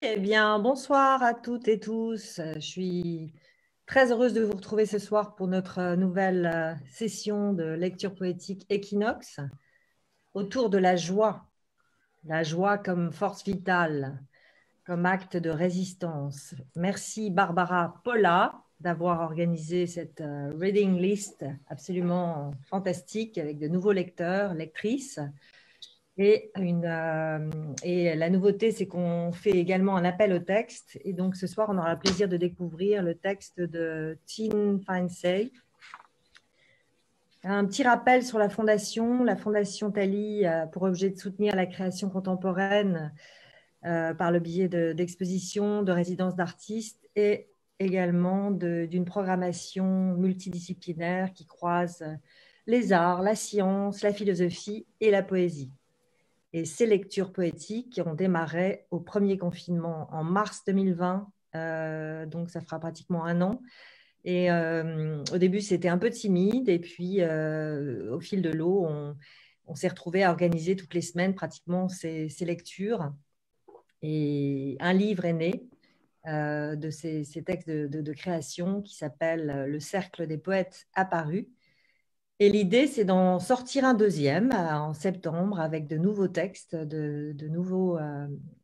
Eh bien, bonsoir à toutes et tous. Je suis très heureuse de vous retrouver ce soir pour notre nouvelle session de lecture poétique Équinoxe autour de la joie comme force vitale, comme acte de résistance. Merci Barbara Polla d'avoir organisé cette reading list absolument fantastique avec de nouveaux lecteurs, lectrices. Et la nouveauté, c'est qu'on fait également un appel au texte. Et donc, ce soir, on aura le plaisir de découvrir le texte de Tin Finsey. Un petit rappel sur la Fondation. La Fondation Thalie a pour objet de soutenir la création contemporaine par le biais d'expositions, de résidences d'artistes et également d'une programmation multidisciplinaire qui croise les arts, la science, la philosophie et la poésie. Et ces lectures poétiques ont démarré au premier confinement en mars 2020, donc ça fera pratiquement un an. Et au début, c'était un peu timide, et puis au fil de l'eau, on s'est retrouvés à organiser toutes les semaines pratiquement ces lectures. Et un livre est né de ces textes de création qui s'appelle « Le cercle des poètes apparus ». Et l'idée, c'est d'en sortir un deuxième en septembre avec de nouveaux textes,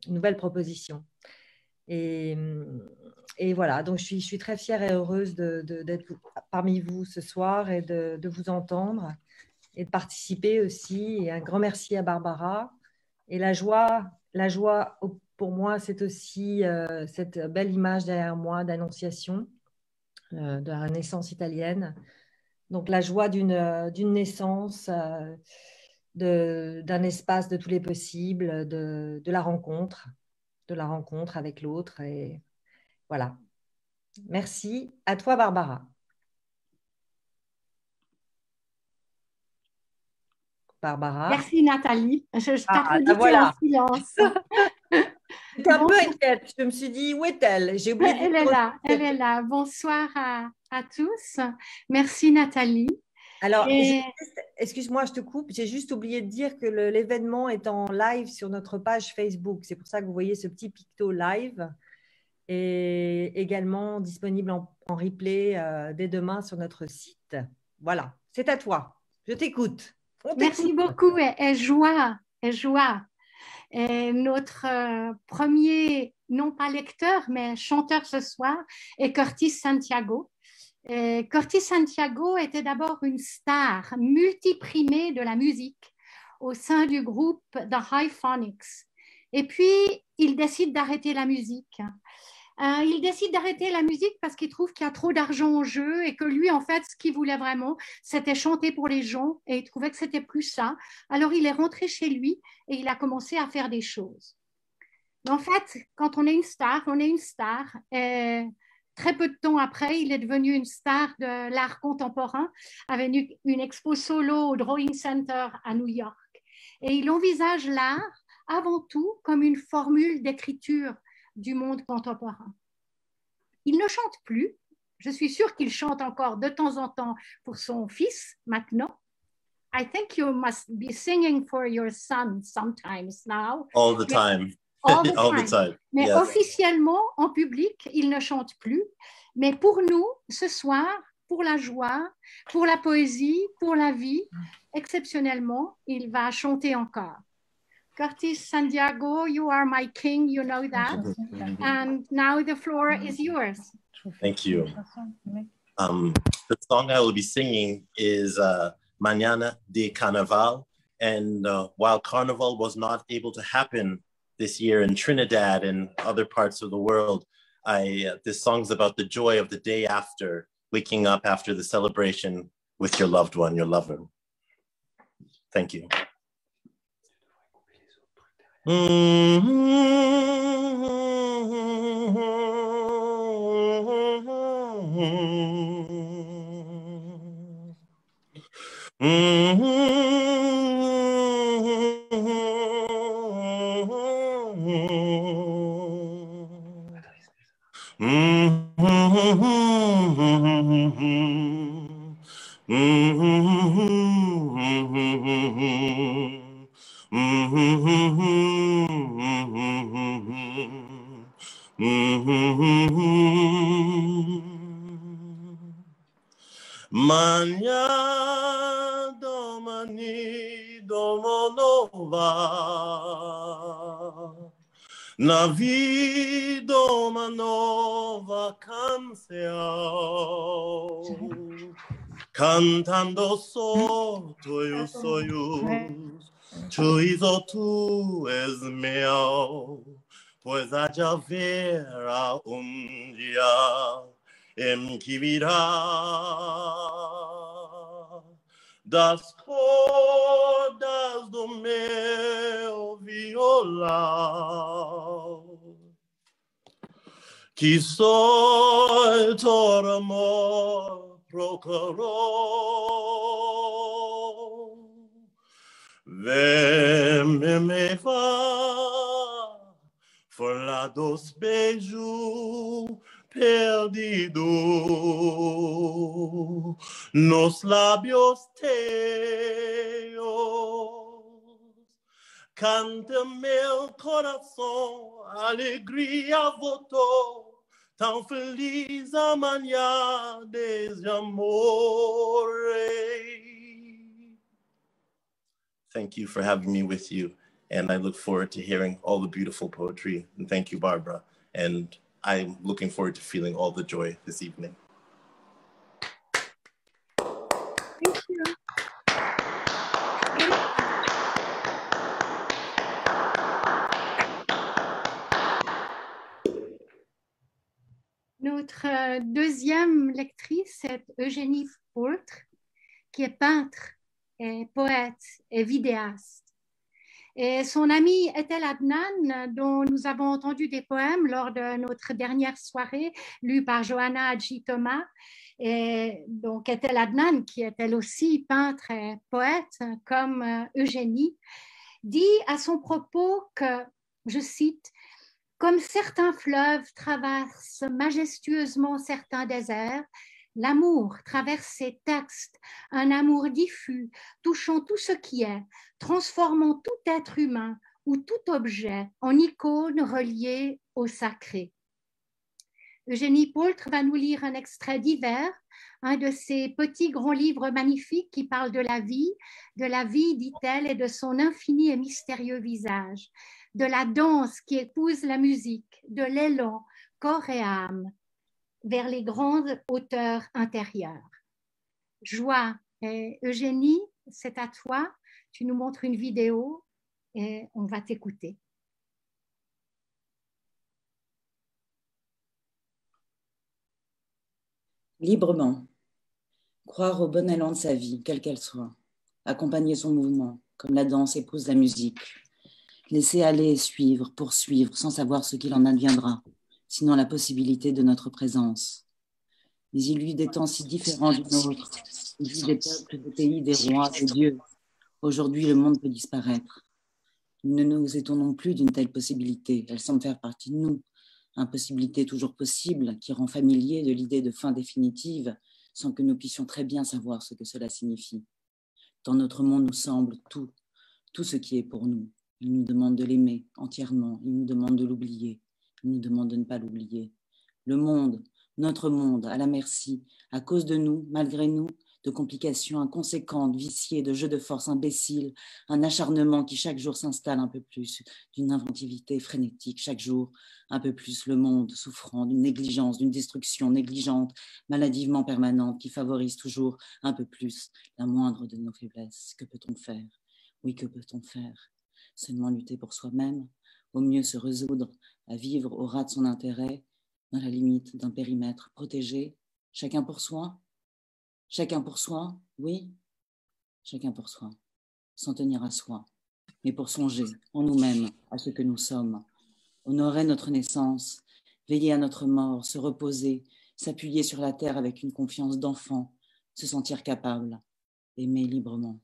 nouvelles propositions. Et, et voilà, donc je suis très fière et heureuse d'être parmi vous ce soir et de vous entendre et de participer aussi. Et un grand merci à Barbara. Et la joie pour moi, c'est aussi cette belle image derrière moi d'annonciation de la Renaissance italienne. Donc, la joie d'une naissance, d'un espace de tous les possibles, de la rencontre avec l'autre. Et voilà. Merci. À toi, Barbara. Barbara. Merci Nathalie. Je t'applaudis, tu es Voilà. en silence. J'étais un peu inquiète. Je me suis dit, où est-elle? J'ai oublié de Elle est là, elle est là. Bonsoir à tous. Merci Nathalie. Alors, excuse-moi, je te coupe. J'ai juste oublié de dire que l'événement est en live sur notre page Facebook. C'est pour ça que vous voyez ce petit picto live. Et également disponible en replay dès demain sur notre site. Voilà, c'est à toi. Je t'écoute. Merci beaucoup et joie. Et notre premier, non pas lecteur, mais chanteur ce soir est Curtis Santiago. Et Curtis Santiago était d'abord une star multiprimée de la musique au sein du groupe The High Phonics. Et puis, il décide d'arrêter la musique. Il décide d'arrêter la musique parce qu'il trouve qu'il y a trop d'argent en jeu et que lui, en fait, ce qu'il voulait vraiment, c'était chanter pour les gens et il trouvait que c'était plus ça. Alors, il est rentré chez lui et il a commencé à faire des choses. Mais en fait, quand on est une star, on est une star. Et très peu de temps après, il est devenu une star de l'art contemporain avec une expo solo au Drawing Center à New York. Et il envisage l'art avant tout comme une formule d'écriture du monde contemporain. Il ne chante plus. Je suis sûre qu'il chante encore de temps en temps pour son fils maintenant. I think you must be singing for your son sometimes now. All the time. All the time. All the time. Mais Yes. officiellement, en public, il ne chante plus. Mais pour nous, ce soir, pour la joie, pour la poésie, pour la vie, exceptionnellement, il va chanter encore. Curtis Santiago, you are my king, you know that. And now the floor is yours. Thank you. The song I will be singing is Mañana de Carnaval. And while Carnival was not able to happen this year in Trinidad and other parts of the world, this song's about the joy of the day after, waking up after the celebration with your loved one, your lover. Thank you. Manya domani domonova, na vida uma nova canção, cantando só teus sonhos, tu és meu, pois há de haver dia em que virá das cordas do meu violão, que só teu amor procurou. Vem me vá, falar dos beijos perdidos nos lábios teus. Canta meu coração, alegria voltou, tão feliz amanhã desde amor. Thank you for having me with you, and I look forward to hearing all the beautiful poetry. And thank you, Barbara. And I'm looking forward to feeling all the joy this evening. Thank you. Notre deuxième lectrice est Eugénie Poultre, qui est peintre, et poète et vidéaste. Et son ami Etel Adnan, dont nous avons entendu des poèmes lors de notre dernière soirée, lus par Johanna Hadji Thomas. Et donc Etel Adnan, qui est elle aussi peintre et poète, comme Eugénie, dit à son propos que, je cite, « Comme certains fleuves traversent majestueusement certains déserts, l'amour traverse ses textes, un amour diffus, touchant tout ce qui est, transformant tout être humain ou tout objet en icône reliée au sacré. » Eugénie Poultre va nous lire un extrait d'Hiver, un de ces petits grands livres magnifiques qui parlent de la vie, dit-elle, et de son infini et mystérieux visage, de la danse qui épouse la musique, de l'élan, corps et âme, vers les grandes hauteurs intérieures. Joie. Et Eugénie, c'est à toi. Tu nous montres une vidéo et on va t'écouter. Librement. Croire au bon élan de sa vie, quelle qu'elle soit. Accompagner son mouvement, comme la danse épouse la musique. Laisser aller et suivre, poursuivre, sans savoir ce qu'il en adviendra. Sinon la possibilité de notre présence. Mais il y eut des temps si différents du nôtre, il y eut des peuples, des pays, des rois, des dieux. Aujourd'hui, le monde peut disparaître. Nous ne nous étonnons plus d'une telle possibilité, elle semble faire partie de nous. Impossibilité toujours possible, qui rend familier de l'idée de fin définitive, sans que nous puissions très bien savoir ce que cela signifie. Dans notre monde nous semble tout ce qui est pour nous. Il nous demande de l'aimer entièrement, il nous demande de l'oublier. Il nous demande de ne pas l'oublier. Le monde, notre monde, à la merci, à cause de nous, malgré nous, de complications inconséquentes, viciées, de jeux de force imbéciles, un acharnement qui chaque jour s'installe un peu plus, d'une inventivité frénétique, chaque jour un peu plus le monde souffrant d'une négligence, d'une destruction négligente, maladivement permanente, qui favorise toujours un peu plus la moindre de nos faiblesses. Que peut-on faire? Oui, que peut-on faire? Seulement lutter pour soi-même, au mieux se résoudre à vivre au ras de son intérêt, dans la limite d'un périmètre protégé, chacun pour soi. Chacun pour soi, oui, chacun pour soi, s'en tenir à soi, mais pour songer en nous-mêmes à ce que nous sommes, honorer notre naissance, veiller à notre mort, se reposer, s'appuyer sur la terre avec une confiance d'enfant, se sentir capable, aimer librement.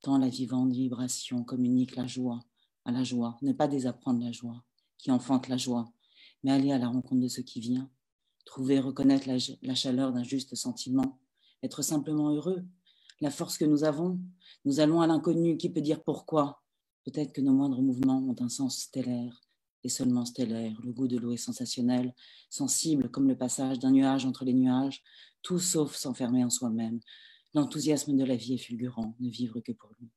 Tant la vivante vibration communique la joie à la joie, ne pas désapprendre la joie, qui enfante la joie, mais aller à la rencontre de ce qui vient, trouver, reconnaître la chaleur d'un juste sentiment, être simplement heureux, la force que nous avons. Nous allons à l'inconnu, qui peut dire pourquoi? Peut-être que nos moindres mouvements ont un sens stellaire, et seulement stellaire. Le goût de l'eau est sensationnel, sensible comme le passage d'un nuage entre les nuages, tout sauf s'enfermer en soi-même. L'enthousiasme de la vie est fulgurant, ne vivre que pour lui.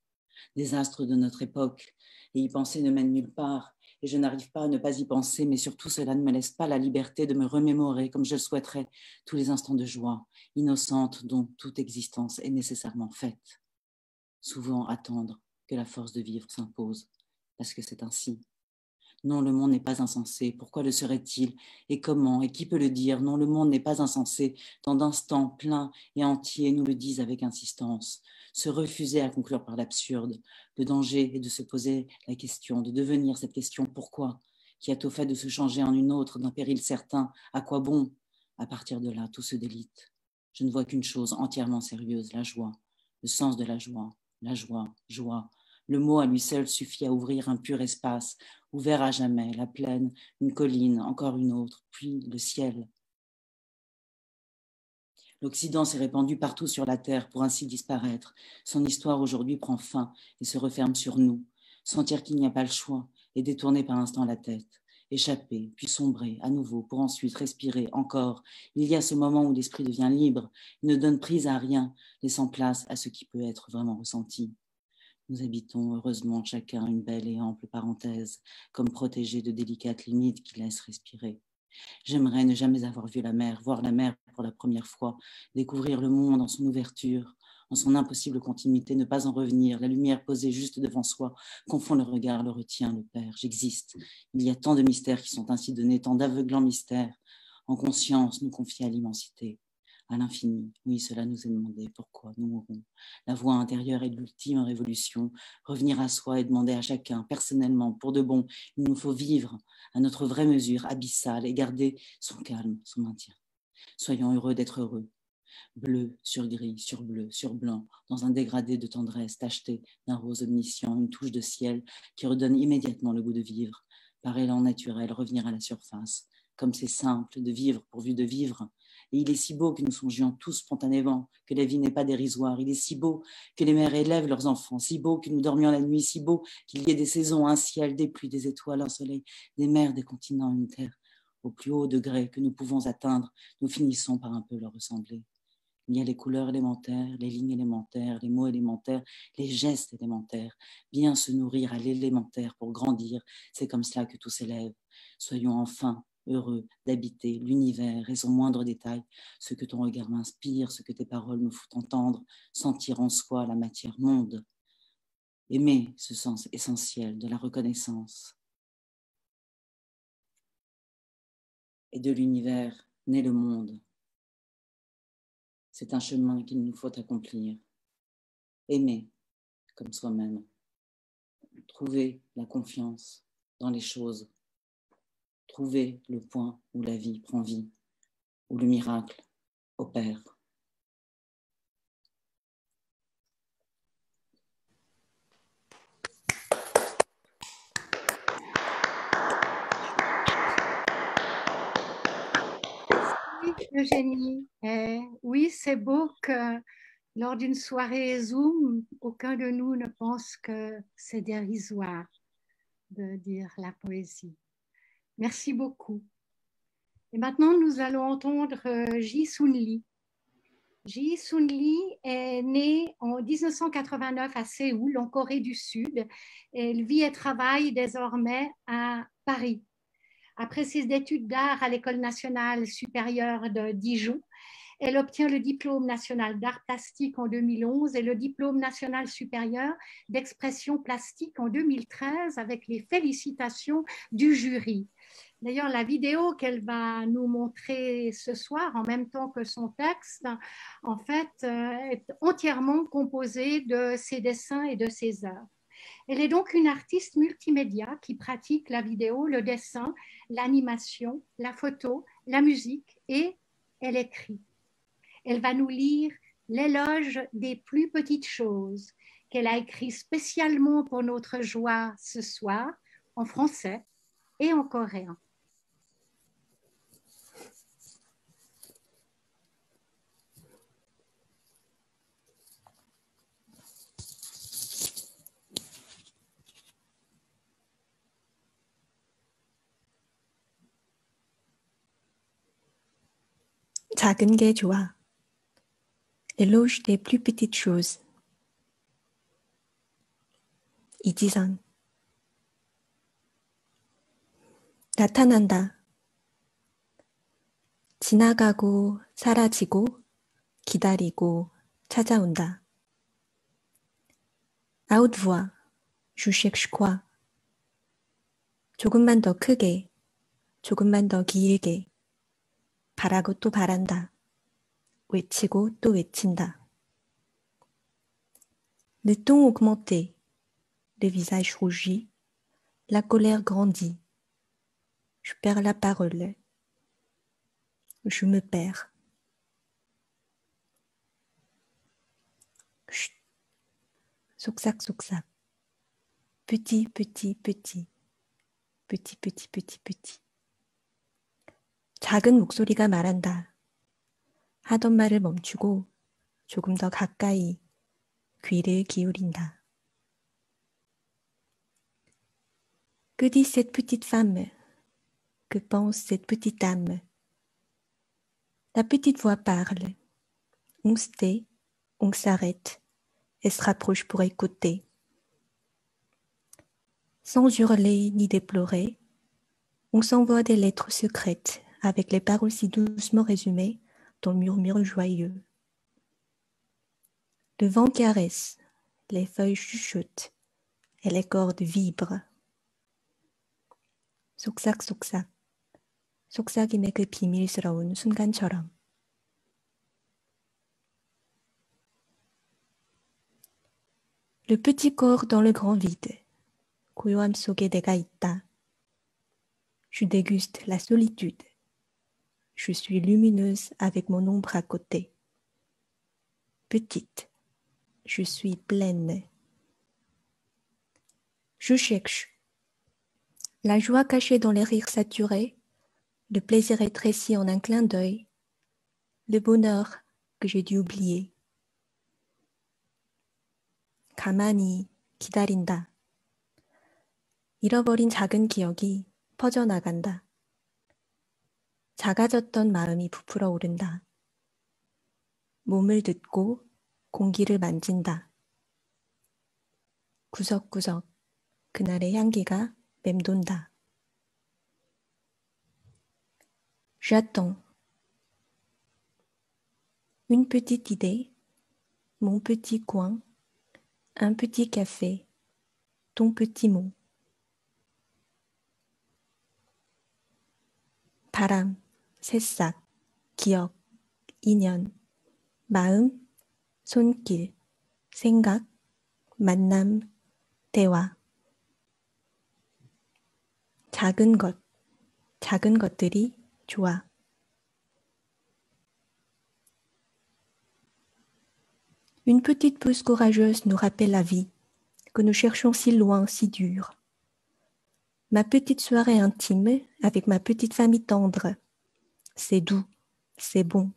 Désastre de notre époque, et y penser ne mène nulle part, et je n'arrive pas à ne pas y penser, mais surtout cela ne me laisse pas la liberté de me remémorer, comme je le souhaiterais, tous les instants de joie, innocente dont toute existence est nécessairement faite. Souvent attendre que la force de vivre s'impose, parce que c'est ainsi. Non, le monde n'est pas insensé. Pourquoi le serait-il? Et comment? Et qui peut le dire? Non, le monde n'est pas insensé. Tant d'instants pleins et entiers nous le disent avec insistance. Se refuser à conclure par l'absurde. Le danger est de se poser la question, de devenir cette question pourquoi, qui a au fait de se changer en une autre, d'un péril certain. À quoi bon? À partir de là, tout se délite. Je ne vois qu'une chose entièrement sérieuse, la joie, le sens de la joie, joie. Le mot à lui seul suffit à ouvrir un pur espace, ouvert à jamais, la plaine, une colline, encore une autre, puis le ciel. L'Occident s'est répandu partout sur la terre pour ainsi disparaître. Son histoire aujourd'hui prend fin et se referme sur nous. Sentir qu'il n'y a pas le choix et détourner par instant la tête. Échapper, puis sombrer à nouveau pour ensuite respirer encore. Il y a ce moment où l'esprit devient libre, il ne donne prise à rien, laissant place à ce qui peut être vraiment ressenti. Nous habitons heureusement chacun une belle et ample parenthèse, comme protégés de délicates limites qui laissent respirer. J'aimerais ne jamais avoir vu la mer, voir la mer pour la première fois, découvrir le monde en son ouverture, en son impossible continuité, ne pas en revenir, la lumière posée juste devant soi, confond le regard, le retient, le perd. J'existe. Il y a tant de mystères qui sont ainsi donnés, tant d'aveuglants mystères. En conscience, nous confier à l'immensité, à l'infini. Oui, cela nous est demandé. Pourquoi nous mourons? La voie intérieure est l'ultime révolution. Revenir à soi et demander à chacun, personnellement, pour de bon, il nous faut vivre à notre vraie mesure abyssale et garder son calme, son maintien. Soyons heureux d'être heureux. Bleu sur gris, sur bleu, sur blanc, dans un dégradé de tendresse tacheté d'un rose omniscient, une touche de ciel qui redonne immédiatement le goût de vivre. Par élan naturel, revenir à la surface. Comme c'est simple de vivre pourvu de vivre. Et il est si beau que nous songions tous spontanément que la vie n'est pas dérisoire. Il est si beau que les mères élèvent leurs enfants, si beau que nous dormions la nuit, si beau qu'il y ait des saisons, un ciel, des pluies, des étoiles, un soleil, des mers, des continents, une terre. Au plus haut degré que nous pouvons atteindre, nous finissons par un peu leur ressembler. Il y a les couleurs élémentaires, les lignes élémentaires, les mots élémentaires, les gestes élémentaires. Bien se nourrir à l'élémentaire pour grandir, c'est comme cela que tout s'élève. Soyons enfin heureux d'habiter l'univers et son moindre détail, ce que ton regard m'inspire, ce que tes paroles me font entendre, sentir en soi la matière monde. Aimer ce sens essentiel de la reconnaissance. Et de l'univers naît le monde. C'est un chemin qu'il nous faut accomplir. Aimer comme soi-même. Trouver la confiance dans les choses. Trouver le point où la vie prend vie, où le miracle opère. Oui, Eugénie, oui, c'est beau que lors d'une soirée Zoom, aucun de nous ne pense que c'est dérisoire de dire la poésie. Merci beaucoup. Et maintenant, nous allons entendre Ji-Sun Lee. Ji-Sun Lee est née en 1989 à Séoul, en Corée du Sud. Elle vit et travaille désormais à Paris. Après ses études d'art à l'École nationale supérieure de Dijon, elle obtient le diplôme national d'art plastique en 2011 et le diplôme national supérieur d'expression plastique en 2013 avec les félicitations du jury. D'ailleurs, la vidéo qu'elle va nous montrer ce soir, en même temps que son texte, en fait, est entièrement composée de ses dessins et de ses œuvres. Elle est donc une artiste multimédia qui pratique la vidéo, le dessin, l'animation, la photo, la musique et elle écrit. Elle va nous lire l'éloge des plus petites choses qu'elle a écrit spécialement pour notre joie ce soir en français et en coréen. 작은 게 좋아. L'éloge des plus petites choses. 이지선. 나타난다. 지나가고 사라지고 기다리고 찾아온다. À haute voix, je cherche quoi? 조금만 더 크게, 조금만 더 길게. 바라고 또 바란다. 외치고 또 외친다. Le ton augmenté, le visage rougi, la colère grandit. Je perds la parole. Je me perds. Chut. 속삭 속삭. Petit, petit, petit. Petit, petit, petit, petit. 작은 목소리가 말한다. 하던 말을 멈추고 조금 더 가까이 귀를 기울인다. Que dit cette petite femme? Que pense cette petite âme? La petite voix parle. On se tait, on s'arrête et se rapproche pour écouter. Sans hurler ni déplorer, on s'envoie des lettres secrètes avec les paroles si doucement résumées dans le murmure joyeux. Le vent caresse, les feuilles chuchotent et les cordes vibrent. 속삭속삭, 속삭임의 그 비밀스러운 순간처럼. Le petit corps dans le grand vide. 고요함 속에 내가 있다. Je déguste la solitude. Je suis lumineuse avec mon ombre à côté. Petite. Je suis pleine. Je cherche. La joie cachée dans les rires saturés, le plaisir rétréci en un clin d'œil, le bonheur que j'ai dû oublier. 가만히 기다린다. 잃어버린 작은 기억이 퍼져나간다. 작아졌던 마음이 부풀어 오른다. 몸을 듣고 공기를 만진다. 구석구석 그날의 향기가 맴돈다. J'attends. Une petite idée, mon petit coin, un petit café, ton petit mot. 바람, 새싹, 기억, 인연, 마음, 손길, 생각, 만남, 대화. 작은 것, 작은 것들이 좋아. Une petite pousse courageuse nous rappelle la vie, que nous cherchons si loin, si dure. Ma petite soirée intime avec ma petite famille tendre. C'est doux, c'est bon.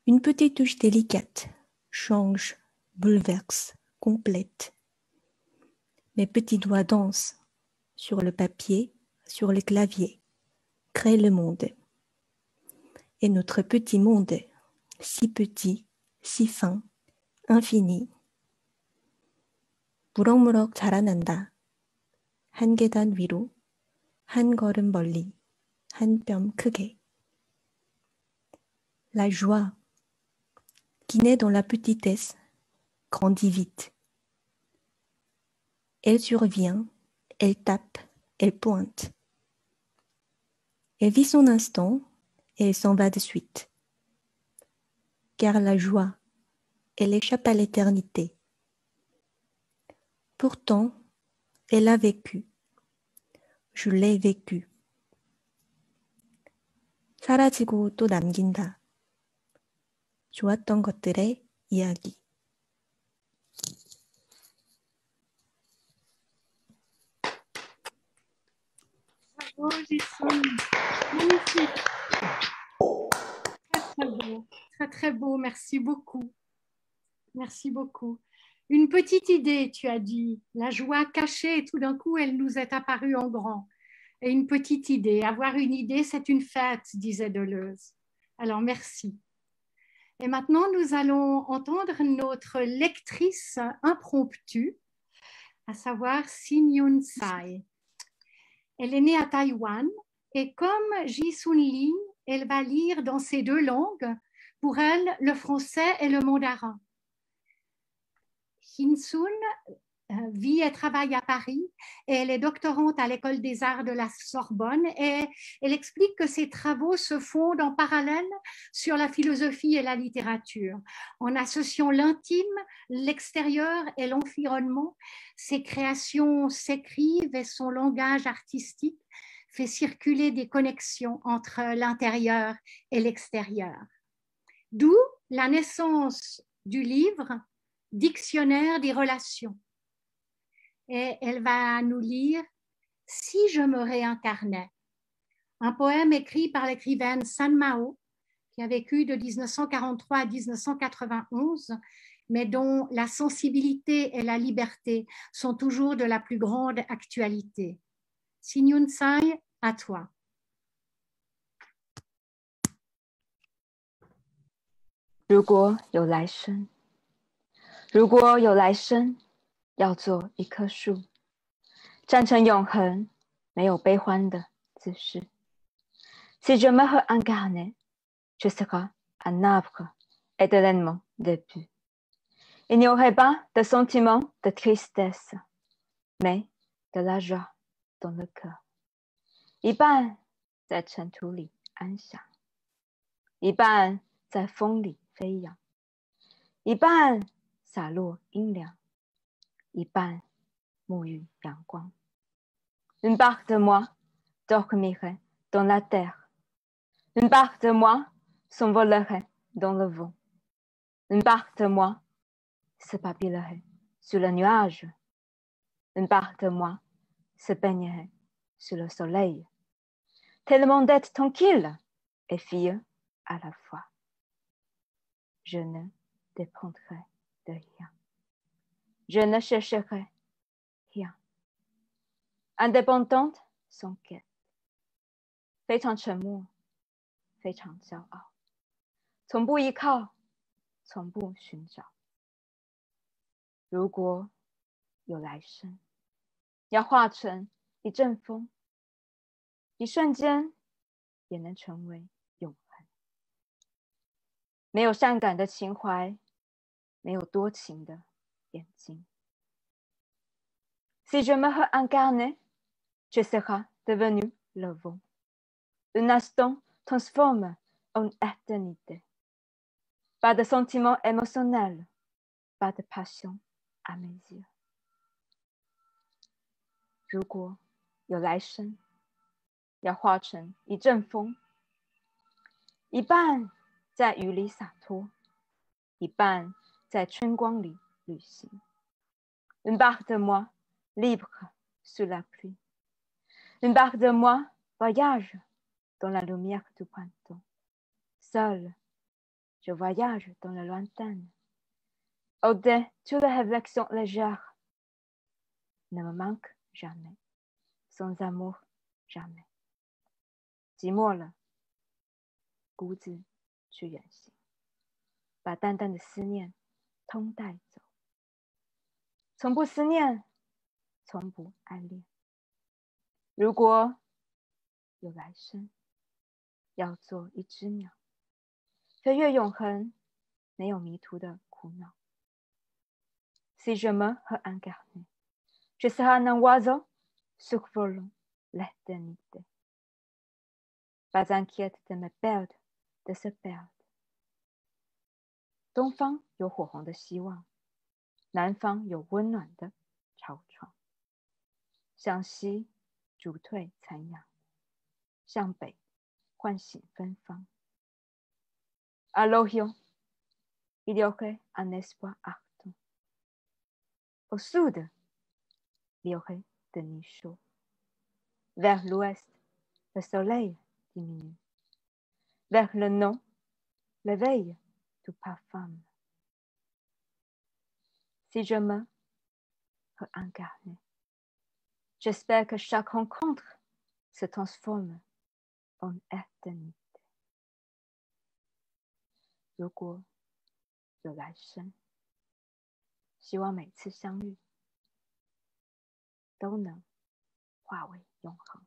Une petite touche délicate, change, bouleverse, complète. Mes petits doigts dansent sur le papier, sur le clavier, créent le monde. Et notre petit monde, si petit, si fin, infini. 무럭무럭 자라난다. 한 계단 위로, 한 걸음 멀리, 한 뼘 크게. La joie, qui naît dans la petitesse, grandit vite. Elle survient, elle tape, elle pointe. Elle vit son instant et elle s'en va de suite. Car la joie, elle échappe à l'éternité. Pourtant, elle a vécu. Je l'ai vécu. 사라지고 또 남긴다. 좋았던 것들의 이야기. Bravo, Gisèle. Magnifique. Très, très beau. Très, très beau. Merci beaucoup. Merci beaucoup. Une petite idée, tu as dit. La joie cachée, et tout d'un coup, elle nous est apparue en grand. Et une petite idée. Avoir une idée, c'est une fête, disait Deleuze. Alors, merci. Et maintenant, nous allons entendre notre lectrice impromptue, à savoir Sin Yun Tsai. Elle est née à Taïwan et comme Ji-Sun Lee, elle va lire dans ces deux langues, pour elle, le français et le mandarin. Hin-Sun vit et travaille à Paris et elle est doctorante à l'École des Arts de la Sorbonne et elle explique que ses travaux se fondent en parallèle sur la philosophie et la littérature. En associant l'intime, l'extérieur et l'environnement, ses créations s'écrivent et son langage artistique fait circuler des connexions entre l'intérieur et l'extérieur. D'où la naissance du livre Dictionnaire des relations. Et elle va nous lire « Si je me réincarnais », un poème écrit par l'écrivaine San Mao, qui a vécu de 1943 à 1991, mais dont la sensibilité et la liberté sont toujours de la plus grande actualité. Sin Yun Tsai, à toi. 如果有来生，如果有来生，要做一棵树，站成永恒，没有悲欢的姿势。Si je me réincarnais, je serai un arbre éternellement debout. Il n'y aurait pas de sentiment de tristesse, mais de la joie dans le cœur. 一半在尘土里安详，一半在风里飞扬，一半洒落阴凉，一半沐浴阳光。Une part de moi dormirait dans la terre. Une part de moi s'envolerait dans le vent. Une part de moi s'éparpillerait sur le nuage. Une part de moi se baignerait sur le soleil. Tellement d'être tranquille et fier à la fois. Je ne dépendrai de rien. Je ne chercherai rien. Indépendante sans quête. 非常沉默，非常骄傲，从不依靠，从不寻找。如果有来生，要化成一阵风，一瞬间也能成为永恒。没有善感的情怀，没有多情的眼睛。Si je me réincarnais, je serai devenu le vent. Un instant transforme en éternité. Pas de sentiment émotionnel, pas de passion à mes yeux. 如果有来生，要化成一阵风，一半在雨里洒脱，一半在春光里旅行。Une part de moi libre sous la pluie. Une part de moi voyage dans la lumière du printemps. Seul, je voyage dans le lointain. Au-delà de toutes les réflexions légères, ne me manque jamais. Sans amour, jamais. 寂寞了，孤自去远行，把淡淡的思念通带走。从不思念，从不爱恋。如果有来生，要做一只鸟，飞越永恒，没有迷途的苦恼。Si je me réincarnais, je serai un oiseau survolant l'éternité. Pas inquiète de me perdre, de se perdre. 东方有火红的希望，南方有温暖的潮创。向西逐退残阳，向北唤醒芬芳。À l'Orient, il y aurait un espoir ardent. Au sud, il y aurait des nuits chaudes. Vers l'ouest, le soleil diminue. Vers le nord, l'éveil du parfum. Si je me réincarnais, j'espère que chaque rencontre se transforme en éternité. 如果有来生，希望每次相遇都能化为永恒。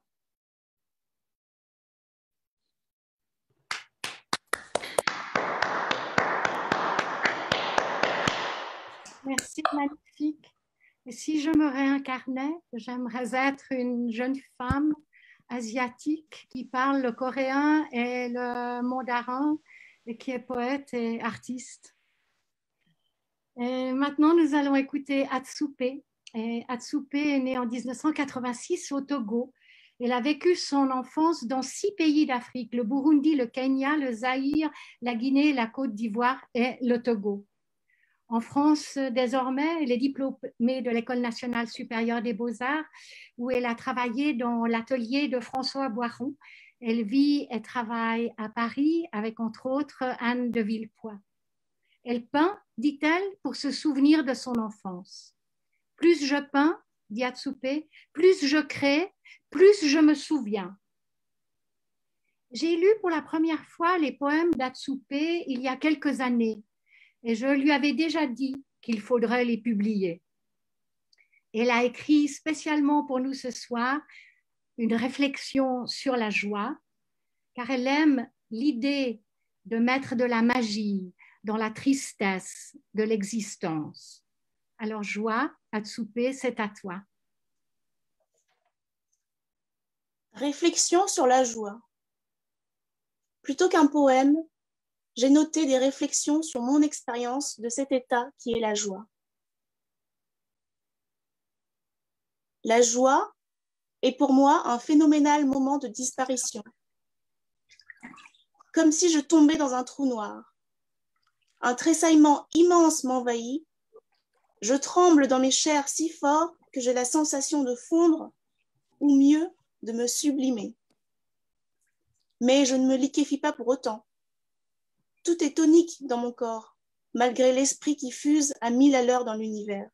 Merci, magnifique. Et si je me réincarnais, j'aimerais être une jeune femme asiatique qui parle le coréen et le mandarin et qui est poète et artiste. Et maintenant, nous allons écouter Atsupe. Et Atsupe est née en 1986 au Togo. Elle a vécu son enfance dans 6 pays d'Afrique, le Burundi, le Kenya, le Zaïre, la Guinée, la Côte d'Ivoire et le Togo. En France, désormais, elle est diplômée de l'École nationale supérieure des beaux-arts, où elle a travaillé dans l'atelier de François Boiron. Elle vit et travaille à Paris avec, entre autres, Anne de Villepoix. Elle peint, dit-elle, pour se souvenir de son enfance. Plus je peins, dit Atsupe, plus je crée, plus je me souviens. J'ai lu pour la première fois les poèmes d'Atsupe il y a quelques années. Et je lui avais déjà dit qu'il faudrait les publier. Elle a écrit spécialement pour nous ce soir une réflexion sur la joie, car elle aime l'idée de mettre de la magie dans la tristesse de l'existence. Alors joie, Atsupe, c'est à toi. Réflexion sur la joie. Plutôt qu'un poème, j'ai noté des réflexions sur mon expérience de cet état qui est la joie. La joie est pour moi un phénoménal moment de disparition, comme si je tombais dans un trou noir. Un tressaillement immense m'envahit, je tremble dans mes chairs si fort que j'ai la sensation de fondre, ou mieux, de me sublimer. Mais je ne me liquéfie pas pour autant. Tout est tonique dans mon corps, malgré l'esprit qui fuse à 1000 à l'heure dans l'univers.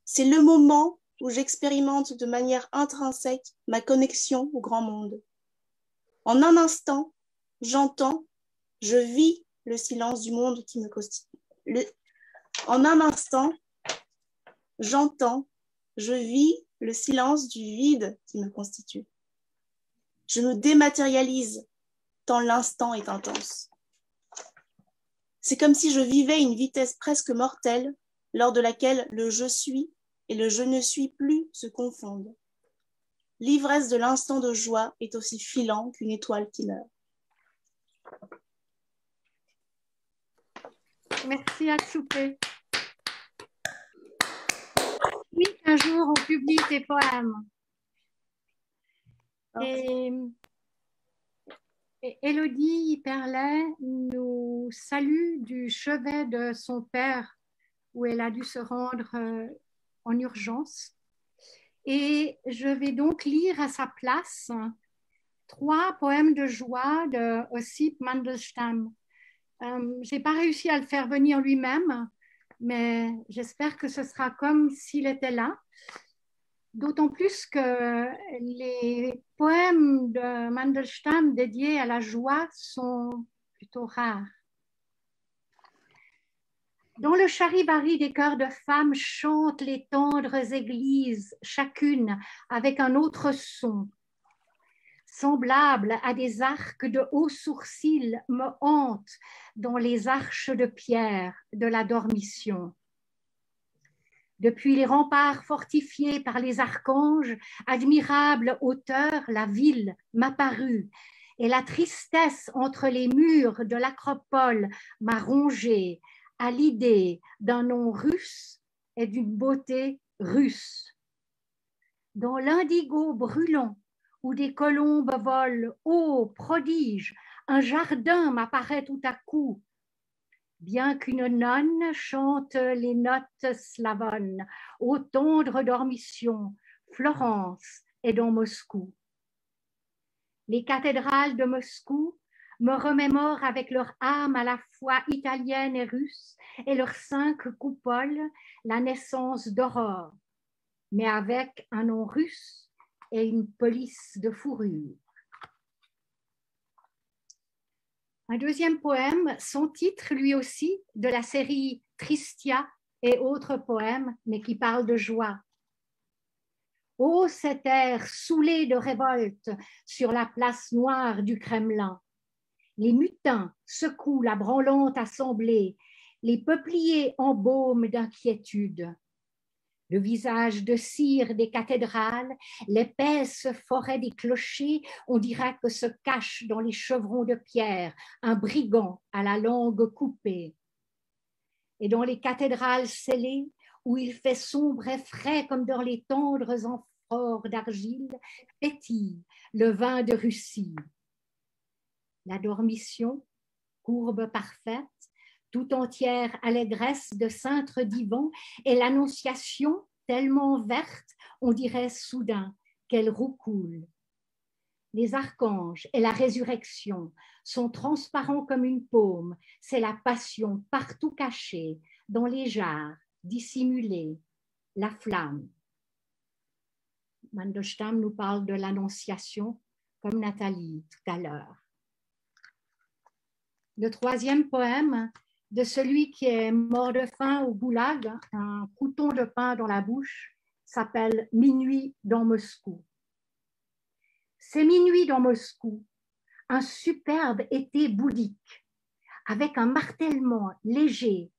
C'est le moment où j'expérimente de manière intrinsèque ma connexion au grand monde. En un instant, j'entends, je vis le silence du monde qui me constitue. En un instant, j'entends, je vis le silence du vide qui me constitue. Je me dématérialise tant l'instant est intense. C'est comme si je vivais une vitesse presque mortelle lors de laquelle le je suis et le je ne suis plus se confondent. L'ivresse de l'instant de joie est aussi filant qu'une étoile qui meurt. Merci Atsupe. Oui, un jour on publie tes poèmes. Et Élodie Perlet nous salue du chevet de son père où elle a dû se rendre en urgence. Et je vais donc lire à sa place 3 poèmes de joie de Ossip Mandelstam. Je n'ai pas réussi à le faire venir lui-même, mais j'espère que ce sera comme s'il était là. D'autant plus que les poèmes de Mandelstam dédiés à la joie sont plutôt rares. Dans le charivari des chœurs de femmes chantent les tendres églises, chacune avec un autre son. Semblables à des arcs de hauts sourcils me hantent dans les arches de pierre de la dormition. Depuis les remparts fortifiés par les archanges, admirable hauteur, la ville m'apparut, et la tristesse entre les murs de l'acropole m'a rongée à l'idée d'un nom russe et d'une beauté russe. Dans l'indigo brûlant, où des colombes volent, ô prodige, un jardin m'apparaît tout à coup, bien qu'une nonne chante les notes slavonnes, ô tendre dormition, Florence est dans Moscou. Les cathédrales de Moscou me remémorent avec leur âme à la fois italienne et russe, et leurs 5 coupoles la naissance d'Aurore, mais avec un nom russe et une police de fourrure. Un deuxième poème, son titre lui aussi, de la série Tristia et autres poèmes, mais qui parle de joie. Ô cet air saoulé de révolte sur la place noire du Kremlin. Les mutins secouent la branlante assemblée, les peupliers embaument d'inquiétude. Le visage de cire des cathédrales, l'épaisse forêt des clochers, on dirait que se cache dans les chevrons de pierre un brigand à la langue coupée. Et dans les cathédrales scellées, où il fait sombre et frais comme dans les tendres amphores d'argile, pétille le vin de Russie. La dormition, courbe parfaite, tout entière allégresse de cintre divan, et l'annonciation tellement verte, on dirait soudain qu'elle roucoule. Les archanges et la résurrection sont transparents comme une paume, c'est la passion partout cachée, dans les jarres, dissimulée, la flamme. Mandelstam nous parle de l'annonciation, comme Nathalie tout à l'heure. Le troisième poème, de celui qui est mort de faim au goulag, un crouton de pain dans la bouche, s'appelle « Minuit dans Moscou ». C'est minuit dans Moscou, un superbe été bouddhique, avec un martèlement léger,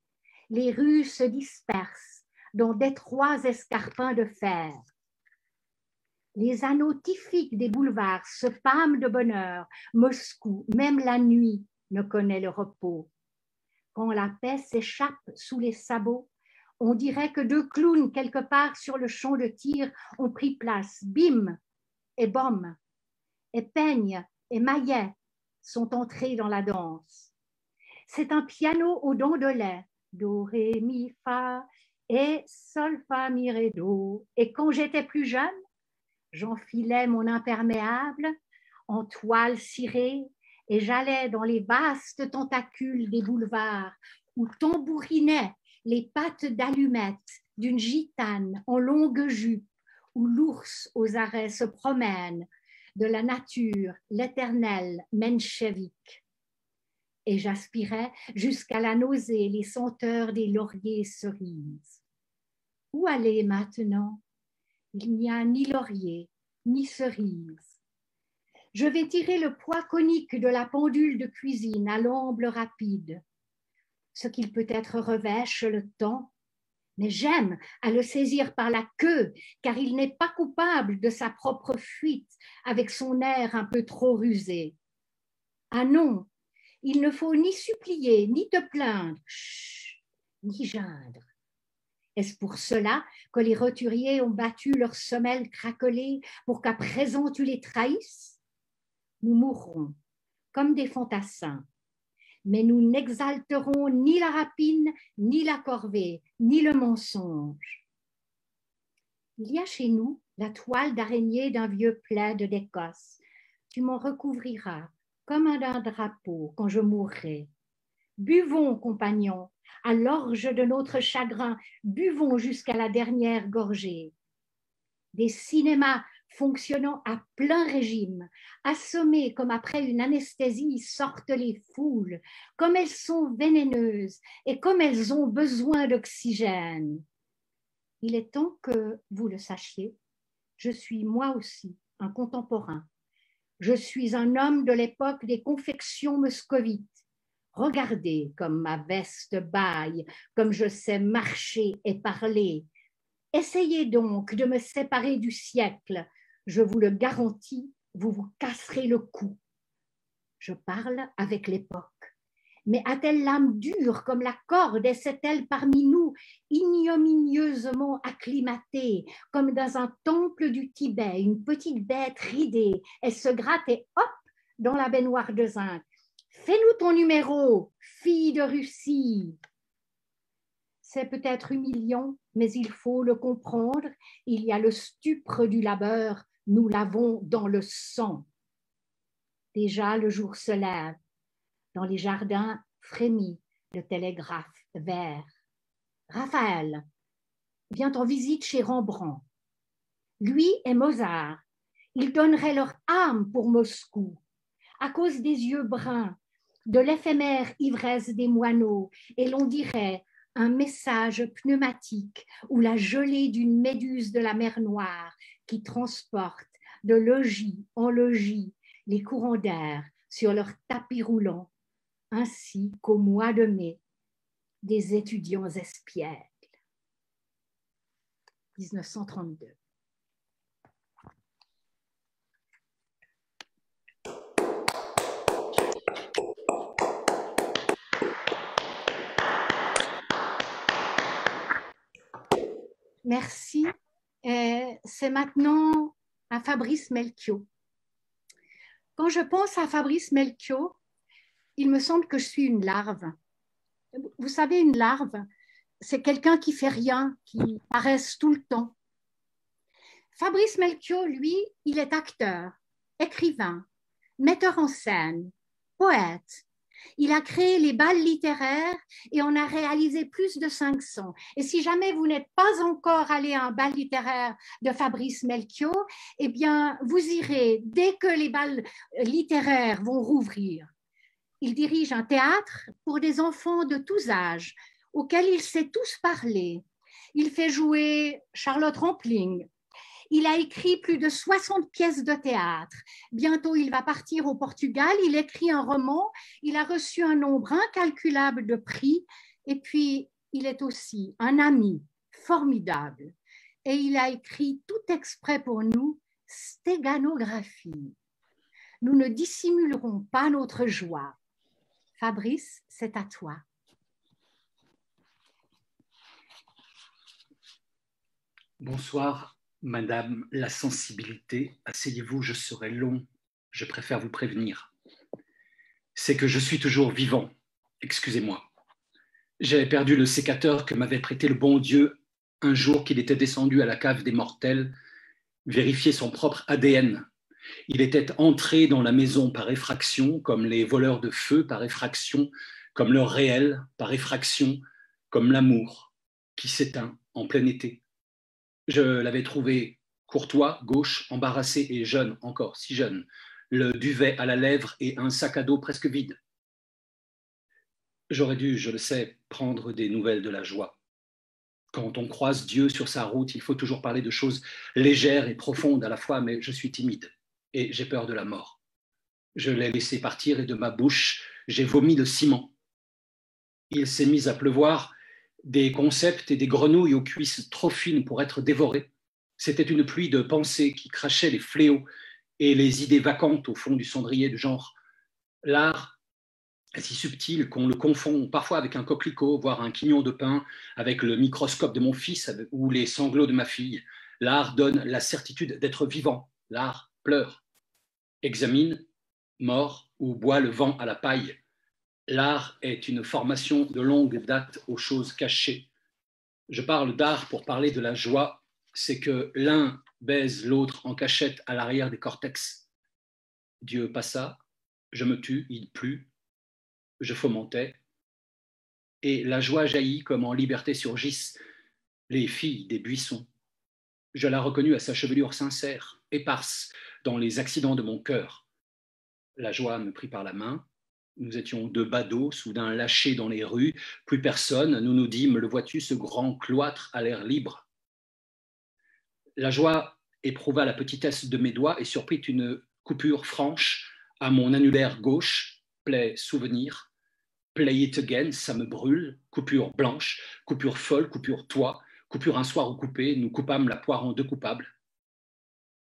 les rues se dispersent dans d'étroits escarpins de fer. Les anneaux typhiques des boulevards se pâment de bonheur. Moscou, même la nuit, ne connaît le repos. Quand la paix s'échappe sous les sabots, on dirait que deux clowns quelque part sur le champ de tir ont pris place. Bim et bom, et Peigne et Maillet sont entrés dans la danse. C'est un piano aux dents de lait, do, ré, mi, fa, et sol, fa, mi, ré, do. Et quand j'étais plus jeune, j'enfilais mon imperméable en toile cirée et j'allais dans les vastes tentacules des boulevards où tambourinaient les pattes d'allumettes d'une gitane en longue jupe, où l'ours aux arrêts se promène de la nature, l'éternel menchevique. Et j'aspirais jusqu'à la nausée les senteurs des lauriers cerises. Où aller maintenant? Il n'y a ni laurier, ni cerise. Je vais tirer le poids conique de la pendule de cuisine à l'amble rapide. Ce qu'il peut-être revêche le temps, mais j'aime à le saisir par la queue, car il n'est pas coupable de sa propre fuite avec son air un peu trop rusé. Ah non, il ne faut ni supplier, ni te plaindre, chut, ni geindre. Est-ce pour cela que les roturiers ont battu leurs semelles craquelées pour qu'à présent tu les trahisses? Nous mourrons comme des fantassins, mais nous n'exalterons ni la rapine, ni la corvée, ni le mensonge. Il y a chez nous la toile d'araignée d'un vieux plaid d'Écosse. Tu m'en recouvriras comme d'un drapeau quand je mourrai. Buvons, compagnons, à l'orge de notre chagrin, buvons jusqu'à la dernière gorgée. Des cinémas fonctionnant à plein régime, assommés comme après une anesthésie, sortent les foules, comme elles sont vénéneuses et comme elles ont besoin d'oxygène. Il est temps que vous le sachiez, je suis moi aussi un contemporain. Je suis un homme de l'époque des confections moscovites. Regardez comme ma veste bâille, comme je sais marcher et parler. Essayez donc de me séparer du siècle. Je vous le garantis, vous vous casserez le cou. Je parle avec l'époque. Mais a-t-elle l'âme dure comme la corde? Est-elle parmi nous ignominieusement acclimatée, comme dans un temple du Tibet, une petite bête ridée? Elle se gratte et hop, dans la baignoire de zinc. Fais-nous ton numéro, fille de Russie. C'est peut-être humiliant, mais il faut le comprendre. Il y a le stupre du labeur, nous l'avons dans le sang. Déjà le jour se lève. Dans les jardins frémis de télégraphes verts. Raphaël vient en visite chez Rembrandt. Lui et Mozart, ils donneraient leur âme pour Moscou. À cause des yeux bruns, de l'éphémère ivresse des moineaux, et l'on dirait un message pneumatique ou la gelée d'une méduse de la mer Noire qui transporte de logis en logis les courants d'air sur leur tapis roulant, ainsi qu'au mois de mai, des étudiants espiègles. 1932. Merci. C'est maintenant à Fabrice Melchior. Quand je pense à Fabrice Melchior, il me semble que je suis une larve. Vous savez, une larve, c'est quelqu'un qui fait rien, qui paraisse tout le temps. Fabrice Melchior, lui, il est acteur, écrivain, metteur en scène, poète. Il a créé les bals littéraires et on a réalisé plus de 500. Et si jamais vous n'êtes pas encore allé à un bal littéraire de Fabrice Melchior, eh bien, vous irez dès que les bals littéraires vont rouvrir. Il dirige un théâtre pour des enfants de tous âges, auxquels il sait tous parler. Il fait jouer Charlotte Rampling. Il a écrit plus de 60 pièces de théâtre. Bientôt, il va partir au Portugal. Il écrit un roman. Il a reçu un nombre incalculable de prix. Et puis, il est aussi un ami formidable. Et il a écrit tout exprès pour nous, Stéganographie. Nous ne dissimulerons pas notre joie. Fabrice, c'est à toi. Bonsoir, Madame la sensibilité. Asseyez-vous, je serai long. Je préfère vous prévenir. C'est que je suis toujours vivant. Excusez-moi. J'ai perdu le sécateur que m'avait prêté le bon Dieu un jour qu'il était descendu à la cave des mortels, vérifier son propre ADN. Il était entré dans la maison par effraction, comme les voleurs de feu par effraction, comme le réel par effraction, comme l'amour qui s'éteint en plein été. Je l'avais trouvé courtois, gauche, embarrassé et jeune, encore si jeune, le duvet à la lèvre et un sac à dos presque vide. J'aurais dû, je le sais, prendre des nouvelles de la joie. Quand on croise Dieu sur sa route, il faut toujours parler de choses légères et profondes à la fois, mais je suis timide et j'ai peur de la mort. Je l'ai laissé partir et de ma bouche, j'ai vomi le ciment. Il s'est mis à pleuvoir des concepts et des grenouilles aux cuisses trop fines pour être dévorées. C'était une pluie de pensées qui crachait les fléaux et les idées vacantes au fond du cendrier du genre. L'art est si subtil qu'on le confond parfois avec un coquelicot, voire un quignon de pain, avec le microscope de mon fils ou les sanglots de ma fille. L'art donne la certitude d'être vivant. L'art pleure, examine, mord ou boit le vent à la paille. L'art est une formation de longue date aux choses cachées. Je parle d'art pour parler de la joie, c'est que l'un baise l'autre en cachette à l'arrière des cortex. Dieu passa, je me tus, il plut, je fomentais, et la joie jaillit comme en liberté surgissent les filles des buissons. Je la reconnus à sa chevelure sincère, éparse dans les accidents de mon cœur. La joie me prit par la main. Nous étions deux badauds, soudain lâchés dans les rues. Plus personne, nous nous dîmes, le vois-tu, ce grand cloître à l'air libre. La joie éprouva la petitesse de mes doigts et surprit une coupure franche à mon annulaire gauche, plaie souvenir. Play it again, ça me brûle. Coupure blanche, coupure folle, coupure toit, coupure un soir au coupé, nous coupâmes la poire en deux coupables.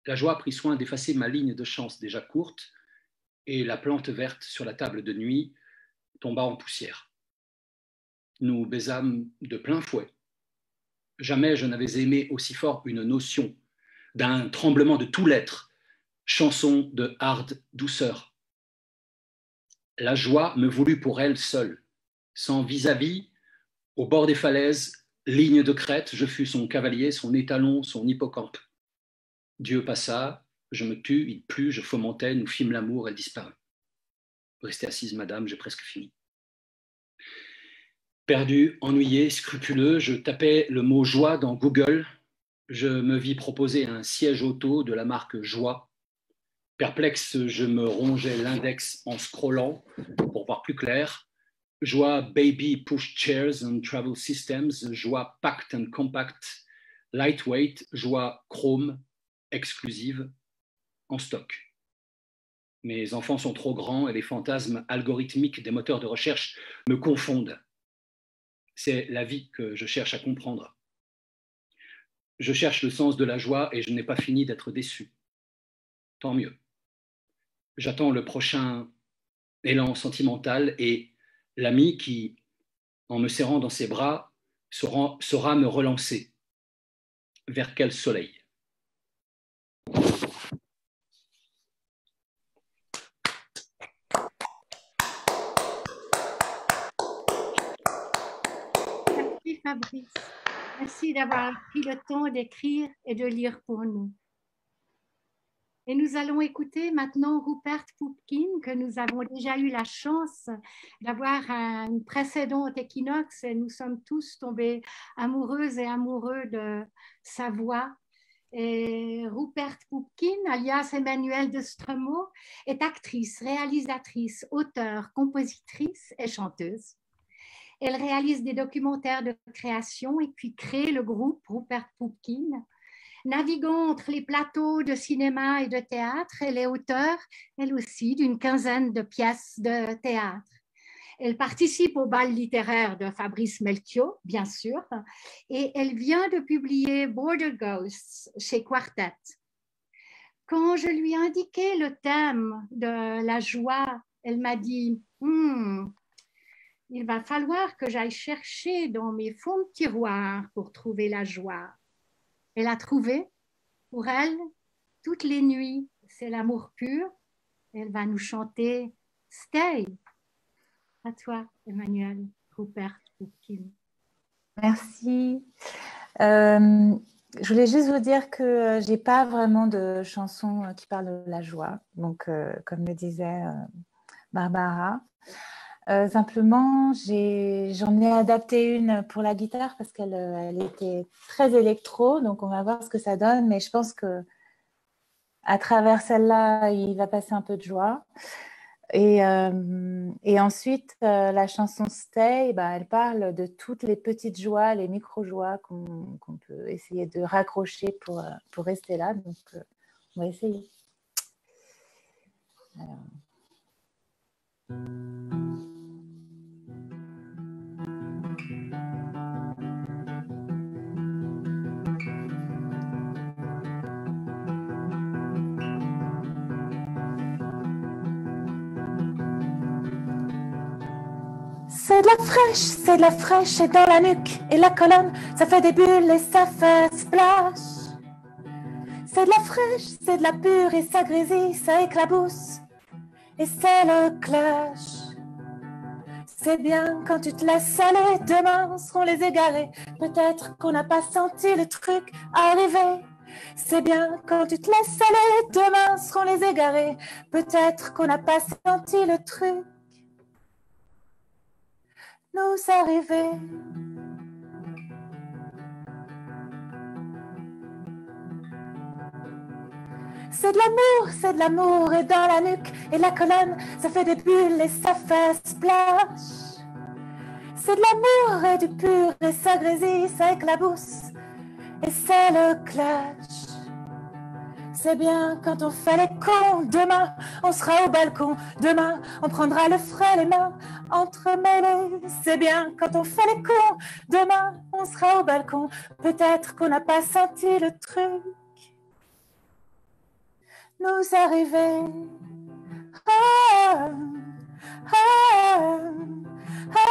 La joie prit soin d'effacer ma ligne de chance déjà courte, et la plante verte sur la table de nuit tomba en poussière. Nous baisâmes de plein fouet. Jamais je n'avais aimé aussi fort une notion d'un tremblement de tout l'être, chanson de harde douceur. La joie me voulut pour elle seule, sans vis-à-vis, au bord des falaises, ligne de crête, je fus son cavalier, son étalon, son hippocampe. Dieu passa, je me tus, il plut, je fomentais, nous fîmes l'amour, elle disparut. Restez assise, madame, j'ai presque fini. Perdu, ennuyé, scrupuleux, je tapais le mot joie dans Google. Je me vis proposer un siège auto de la marque Joie. Perplexe, je me rongeais l'index en scrollant pour voir plus clair. Joie baby push chairs and travel systems, joie packed and compact, lightweight, joie chrome, exclusive, en stock. Mes enfants sont trop grands et les fantasmes algorithmiques des moteurs de recherche me confondent. C'est la vie que je cherche à comprendre. Je cherche le sens de la joie et je n'ai pas fini d'être déçu. Tant mieux. J'attends le prochain élan sentimental et l'ami qui, en me serrant dans ses bras, saura me relancer. Vers quel soleil? Merci Fabrice. Merci d'avoir pris le temps d'écrire et de lire pour nous. Et nous allons écouter maintenant Rupert Pupkin, que nous avons déjà eu la chance d'avoir à une précédente équinoxe et nous sommes tous tombés amoureuses et amoureux de sa voix. Et Rupert Pupkin, alias Emmanuelle de Stremo, est actrice, réalisatrice, auteure, compositrice et chanteuse. Elle réalise des documentaires de création et puis crée le groupe Rupert Pupkin. Naviguant entre les plateaux de cinéma et de théâtre, elle est auteure, elle aussi, d'une quinzaine de pièces de théâtre. Elle participe au bal littéraire de Fabrice Melchior, bien sûr, et elle vient de publier Border Ghosts chez Quartet. Quand je lui ai indiqué le thème de la joie, elle m'a dit « il va falloir que j'aille chercher dans mes fonds de tiroir pour trouver la joie. » Elle a trouvé, pour elle, toutes les nuits, c'est l'amour pur. Elle va nous chanter « Stay ». À toi, Emmanuelle Rupert Pupkin. Merci. Je voulais juste vous dire que je n'ai pas vraiment de chanson qui parle de la joie. Donc, comme le disait Barbara, simplement, j'en ai adapté une pour la guitare parce qu'elle était très électro. Donc, on va voir ce que ça donne. Mais je pense que à travers celle-là, il va passer un peu de joie. Et ensuite, la chanson Stay, elle parle de toutes les petites joies, les micro-joies qu'on peut essayer de raccrocher pour rester là. Donc, on va essayer. Alors. C'est de la fraîche et dans la nuque et la colonne, ça fait des bulles et ça fait splash. C'est de la fraîche, c'est de la pure et ça grésille, ça éclabousse et c'est le clash. C'est bien quand tu te laisses aller, demain seront les égarés. Peut-être qu'on n'a pas senti le truc arriver. C'est bien quand tu te laisses aller, demain seront les égarés. Peut-être qu'on n'a pas senti le truc nous arriver. C'est de l'amour et dans la nuque et la colonne, ça fait des bulles et ça fait splash. C'est de l'amour et du pur et ça grésille, ça éclabousse et c'est le clash. C'est bien quand on fait les cons, demain on sera au balcon, demain on prendra le frais les mains entremêlées. C'est bien quand on fait les cons, demain on sera au balcon, peut-être qu'on n'a pas senti le truc nous arriver. Ah, ah, ah, ah,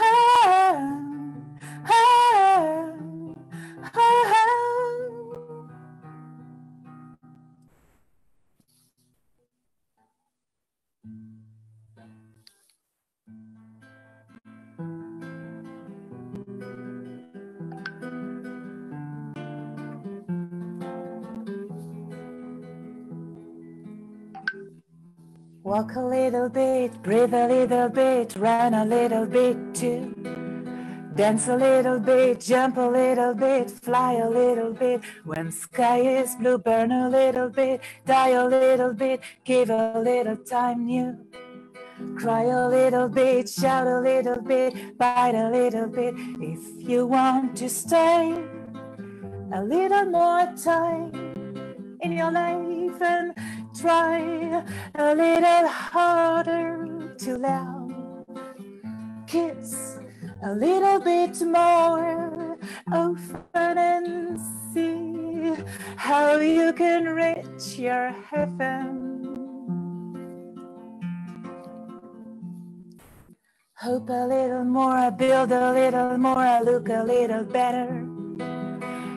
ah. Walk a little bit, breathe a little bit, run a little bit too. Dance a little bit, jump a little bit, fly a little bit. When sky is blue, burn a little bit, die a little bit, give a little time new. Cry a little bit, shout a little bit, bite a little bit. If you want to stay a little more time in your life and try a little harder to love. Kiss a little bit more often and see how you can reach your heaven. Hope a little more, build a little more, look a little better.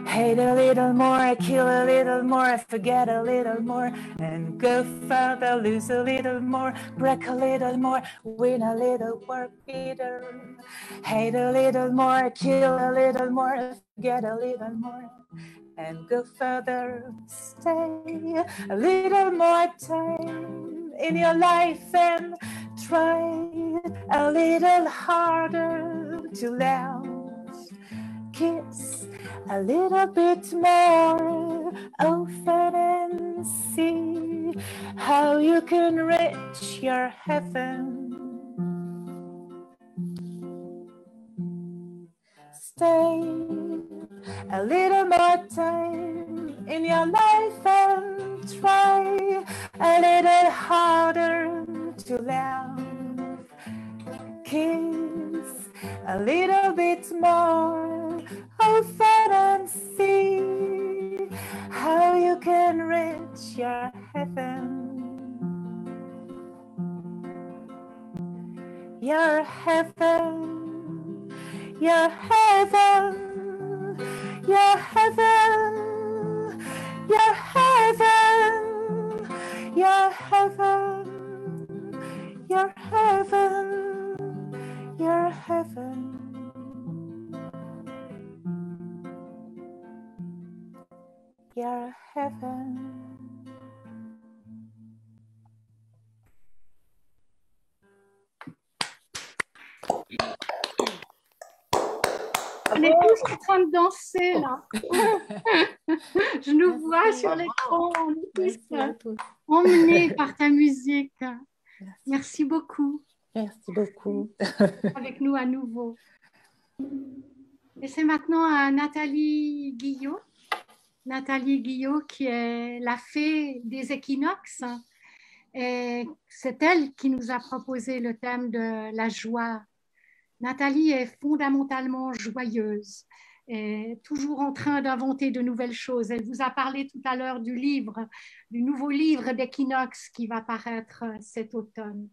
Hate a little more, kill a little more, forget a little more, and go further, lose a little more, break a little more, win a little, work better. Hate a little more, kill a little more, forget a little more, and go further. Stay a little more time in your life and try a little harder to love. Kiss a little bit more often and see how you can reach your heaven. Stay a little more time in your life and try a little harder to love. Kiss a little bit more often and see how you can reach your heaven. Your heaven, your heaven, your heaven, your heaven, your heaven, your heaven, your heaven. Your heaven. On est tous en train de danser là. Je nous vois sur l'écran, on est tous emmenés par ta musique. Merci beaucoup. Merci beaucoup. Avec nous à nouveau. Et c'est maintenant à Nathalie Guillot. Nathalie Guillot qui est la fée des équinoxes. Et c'est elle qui nous a proposé le thème de la joie. Nathalie est fondamentalement joyeuse, est toujours en train d'inventer de nouvelles choses. Elle vous a parlé tout à l'heure du nouveau livre d'équinoxe qui va paraître cet automne.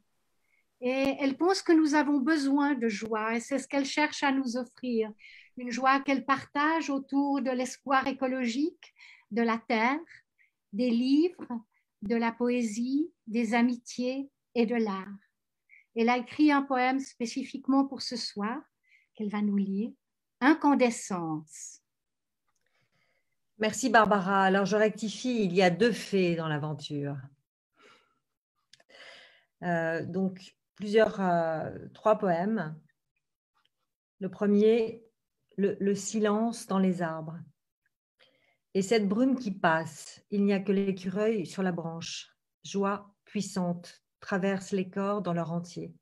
Et elle pense que nous avons besoin de joie et c'est ce qu'elle cherche à nous offrir. Une joie qu'elle partage autour de l'espoir écologique, de la terre, des livres, de la poésie, des amitiés et de l'art. Elle a écrit un poème spécifiquement pour ce soir qu'elle va nous lire, Incandescence. Merci Barbara. Alors je rectifie, il y a 2 fées dans l'aventure. Donc 3 poèmes. Le premier, le silence dans les arbres. Et cette brume qui passe, il n'y a que l'écureuil sur la branche. Joie puissante traverse les corps dans leur entier.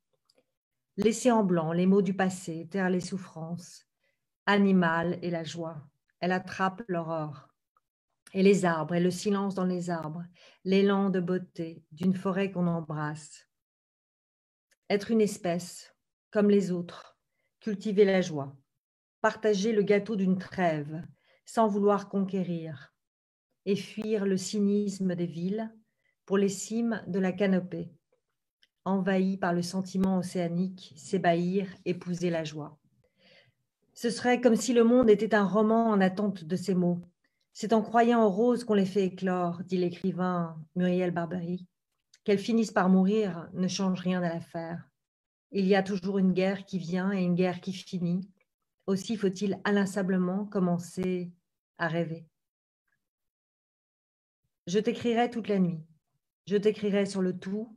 Laissez en blanc les mots du passé, taire les souffrances. Animal et la joie, elle attrape l'aurore. Et les arbres, et le silence dans les arbres, l'élan de beauté d'une forêt qu'on embrasse. Être une espèce, comme les autres, cultiver la joie, partager le gâteau d'une trêve, sans vouloir conquérir, et fuir le cynisme des villes pour les cimes de la canopée. Envahi par le sentiment océanique, s'ébahir, épouser la joie. Ce serait comme si le monde était un roman en attente de ces mots. C'est en croyant aux roses qu'on les fait éclore, dit l'écrivain Muriel Barbery. Qu'elles finissent par mourir ne change rien à l'affaire. Il y a toujours une guerre qui vient et une guerre qui finit. Aussi faut-il inlassablement commencer à rêver. Je t'écrirai toute la nuit. Je t'écrirai sur le tout,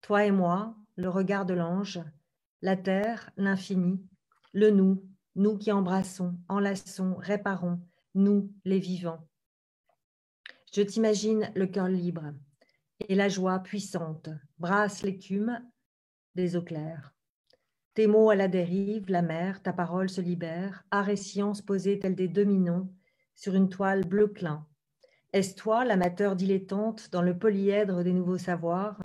toi et moi, le regard de l'ange, la terre, l'infini, Le nous, nous qui embrassons, enlaçons, réparons, nous, les vivants. Je t'imagine le cœur libre et la joie puissante brasse l'écume des eaux claires. Tes mots à la dérive, la mer, ta parole se libère, art et science posés tels des dominants sur une toile bleu clin. Est-ce toi, l'amateur dilettante dans le polyèdre des nouveaux savoirs,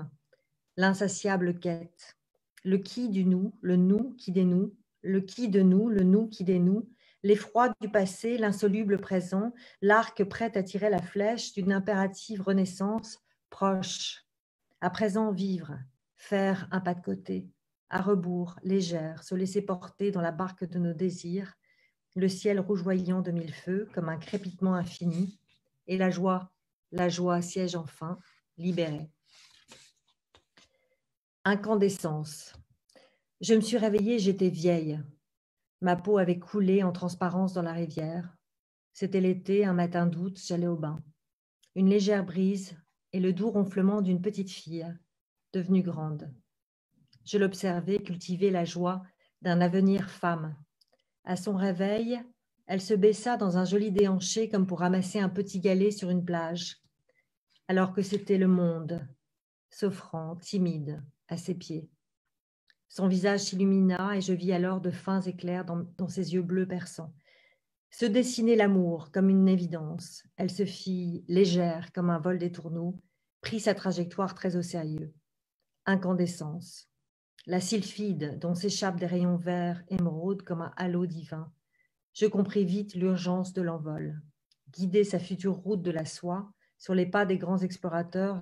l'insatiable quête, le qui du nous qui dénoue, le qui de nous, le nous qui dénoue, l'effroi du passé, l'insoluble présent, l'arc prêt à tirer la flèche d'une impérative renaissance proche. À présent vivre, faire un pas de côté, à rebours, légère, se laisser porter dans la barque de nos désirs, le ciel rougeoyant de mille feux comme un crépitement infini, et la joie siège enfin, libérée. Incandescence. Je me suis réveillée, j'étais vieille. Ma peau avait coulé en transparence dans la rivière. C'était l'été, un matin d'août, j'allais au bain. Une légère brise et le doux ronflement d'une petite fille, devenue grande. Je l'observais cultiver la joie d'un avenir femme. À son réveil, elle se baissa dans un joli déhanché comme pour ramasser un petit galet sur une plage, alors que c'était le monde, s'offrant, timide, à ses pieds. Son visage s'illumina et je vis alors de fins éclairs dans ses yeux bleus perçants. Se dessinait l'amour comme une évidence. Elle se fit légère comme un vol des tourneaux, prit sa trajectoire très au sérieux. Incandescence. La sylphide dont s'échappent des rayons verts émeraude comme un halo divin. Je compris vite l'urgence de l'envol. Guider sa future route de la soie sur les pas des grands explorateurs,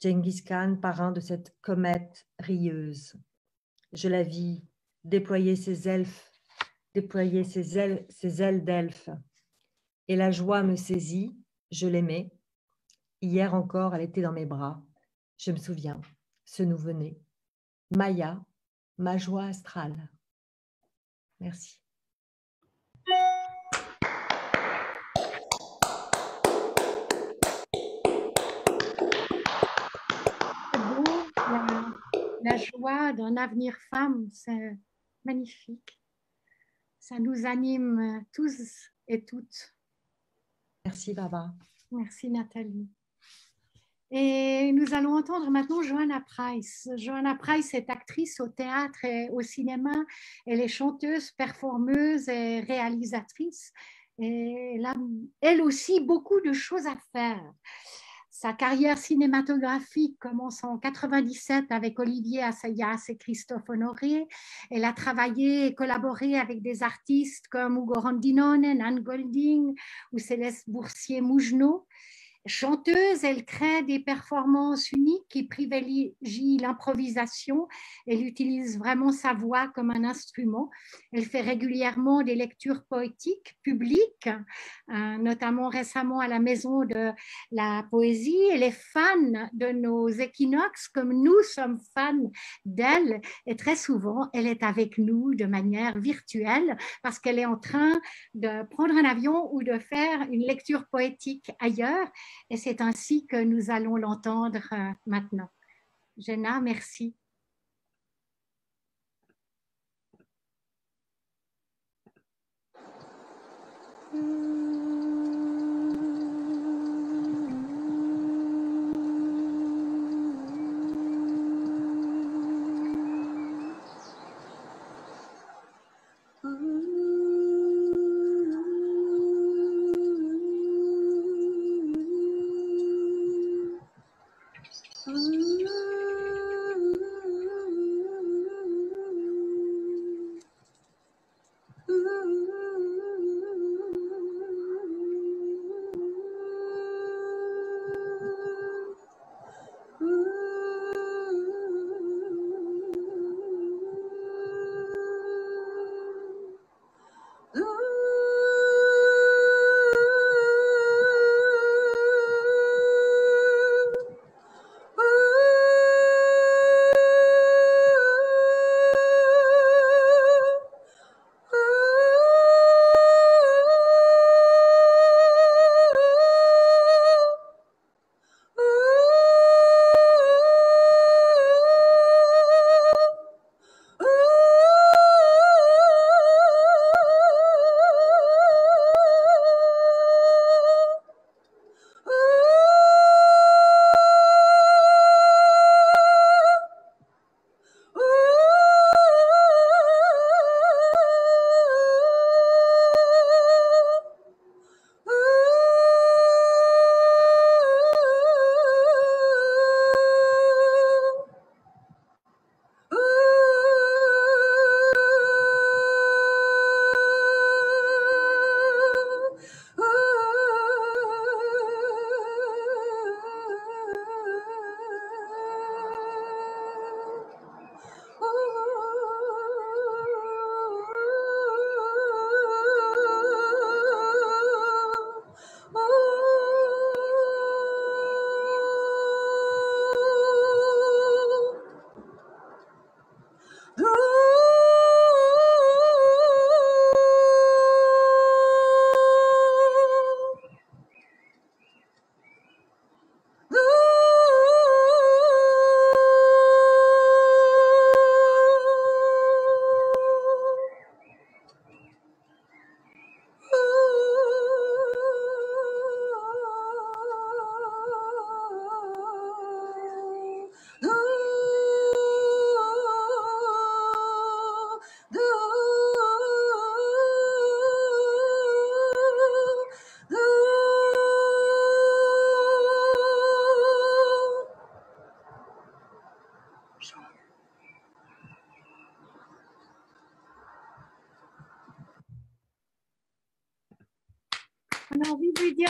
Genghis Khan, parrain de cette comète rieuse. Je la vis déployer ses ailes d'elfe. Et la joie me saisit, je l'aimais. Hier encore, elle était dans mes bras. Je me souviens, ce nouveau-né. Maya, ma joie astrale. Merci. La joie d'un avenir femme, c'est magnifique. Ça nous anime tous et toutes. Merci, Barbara. Merci, Nathalie. Et nous allons entendre maintenant Joanna Price. Joanna Price est actrice au théâtre et au cinéma. Elle est chanteuse, performeuse et réalisatrice. Et elle a, elle aussi, beaucoup de choses à faire. Sa carrière cinématographique commence en 1997 avec Olivier Assayas et Christophe Honoré. Elle a travaillé et collaboré avec des artistes comme Ugo Rondinone, Anne Golding ou Céleste Boursier-Mougenot. Chanteuse, elle crée des performances uniques qui privilégient l'improvisation. Elle utilise vraiment sa voix comme un instrument. Elle fait régulièrement des lectures poétiques publiques, notamment récemment à la Maison de la Poésie. Elle est fan de nos équinoxes comme nous sommes fans d'elle. Et très souvent, elle est avec nous de manière virtuelle parce qu'elle est en train de prendre un avion ou de faire une lecture poétique ailleurs. Et c'est ainsi que nous allons l'entendre maintenant. Jenna, merci.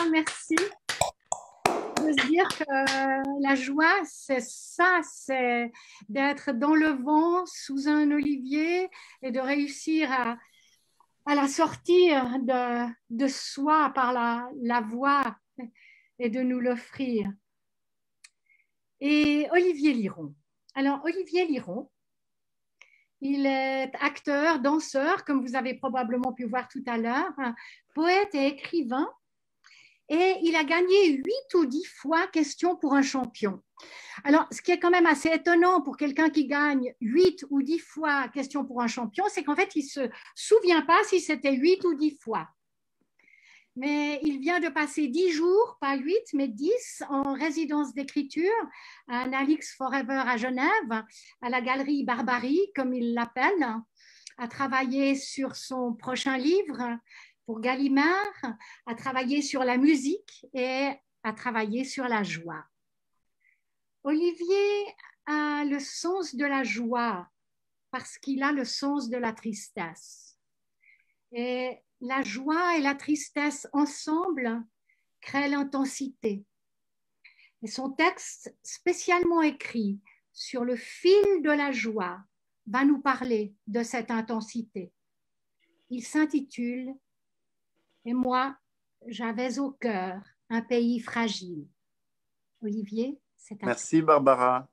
bien merci. De se dire que la joie, c'est ça, c'est d'être dans le vent, sous un olivier et de réussir à la sortir de soi par la voix et de nous l'offrir. Et Olivier Liron. Alors, Olivier Liron, il est acteur, danseur, comme vous avez probablement pu voir tout à l'heure, poète et écrivain. Et il a gagné 8 ou 10 fois Question pour un champion. Alors, ce qui est quand même assez étonnant pour quelqu'un qui gagne 8 ou 10 fois Question pour un champion, c'est qu'en fait, il ne se souvient pas si c'était 8 ou 10 fois. Mais il vient de passer 10 jours, pas 8, mais 10, en résidence d'écriture à Alix Forever à Genève, à la galerie Barbarie, comme il l'appelle, à travailler sur son prochain livre pour Gallimard, à travailler sur la musique et à travailler sur la joie. Olivier a le sens de la joie parce qu'il a le sens de la tristesse. Et la joie et la tristesse ensemble créent l'intensité. Et son texte spécialement écrit sur le fil de la joie va nous parler de cette intensité. Il s'intitule « Et moi, j'avais au cœur un pays fragile ». Olivier, c'est à toi. Merci Barbara.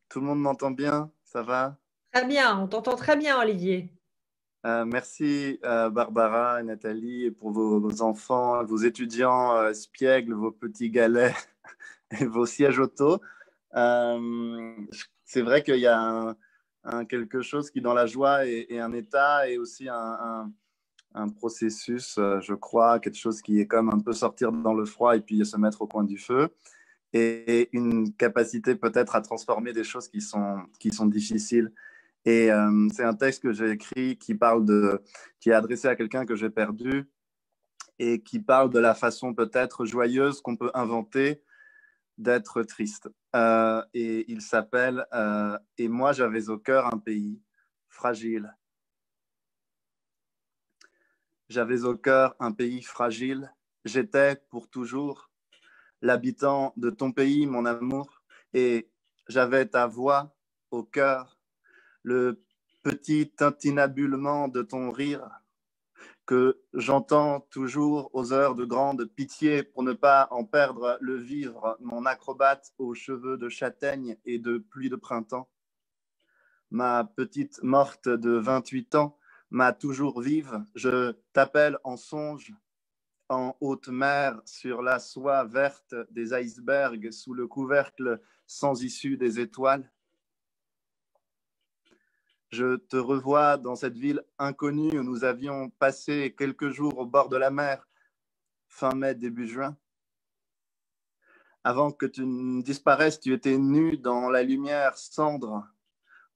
Tout le monde m'entend bien? Ça va? Très bien, on t'entend très bien, Olivier. Merci Barbara et Nathalie et pour vos enfants, vos étudiants Spiègle, vos petits galets et vos sièges auto. C'est vrai qu'il y a quelque chose qui dans la joie est un état et aussi un processus, je crois, quelque chose qui est comme un peu sortir dans le froid et puis se mettre au coin du feu et une capacité peut-être à transformer des choses qui sont difficiles. Et c'est un texte que j'ai écrit qui est adressé à quelqu'un que j'ai perdu et qui parle de la façon peut-être joyeuse qu'on peut inventer d'être triste. Et il s'appelle « Et moi j'avais au cœur un pays fragile ». J'avais au cœur un pays fragile, j'étais pour toujours l'habitant de ton pays, mon amour, et j'avais ta voix au cœur, le petit tintinabulement de ton rire que j'entends toujours aux heures de grande pitié pour ne pas en perdre le vivre, mon acrobate aux cheveux de châtaigne et de pluie de printemps. Ma petite morte de 28 ans, m'a toujours vive, je t'appelle en songe, en haute mer, sur la soie verte des icebergs, sous le couvercle sans issue des étoiles. Je te revois dans cette ville inconnue où nous avions passé quelques jours au bord de la mer, fin mai, début juin. Avant que tu ne disparaisses, tu étais nue dans la lumière cendre,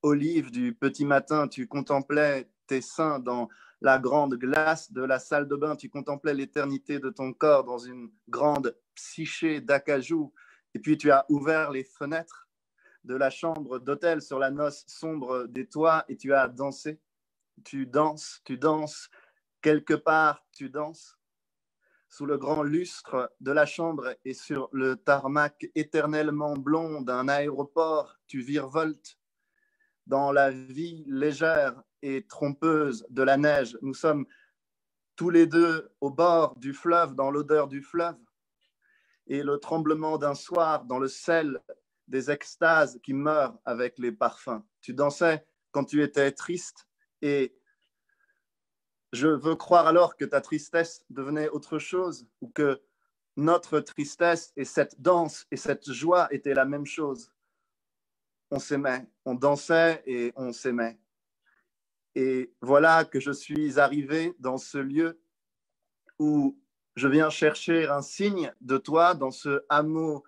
olive du petit matin, tu contemplais tes seins dans la grande glace de la salle de bain, tu contemplais l'éternité de ton corps dans une grande psyché d'acajou, et puis tu as ouvert les fenêtres de la chambre d'hôtel sur la noce sombre des toits et tu as dansé. Tu danses, quelque part tu danses. Sous le grand lustre de la chambre et sur le tarmac éternellement blond d'un aéroport, tu virevoltes. Dans la vie légère et trompeuse de la neige, nous sommes tous les deux au bord du fleuve, dans l'odeur du fleuve, et le tremblement d'un soir dans le sel des extases qui meurent avec les parfums. Tu dansais quand tu étais triste et je veux croire alors que ta tristesse devenait autre chose ou que notre tristesse et cette danse et cette joie étaient la même chose. On s'aimait, on dansait et on s'aimait. Et voilà que je suis arrivé dans ce lieu où je viens chercher un signe de toi dans ce hameau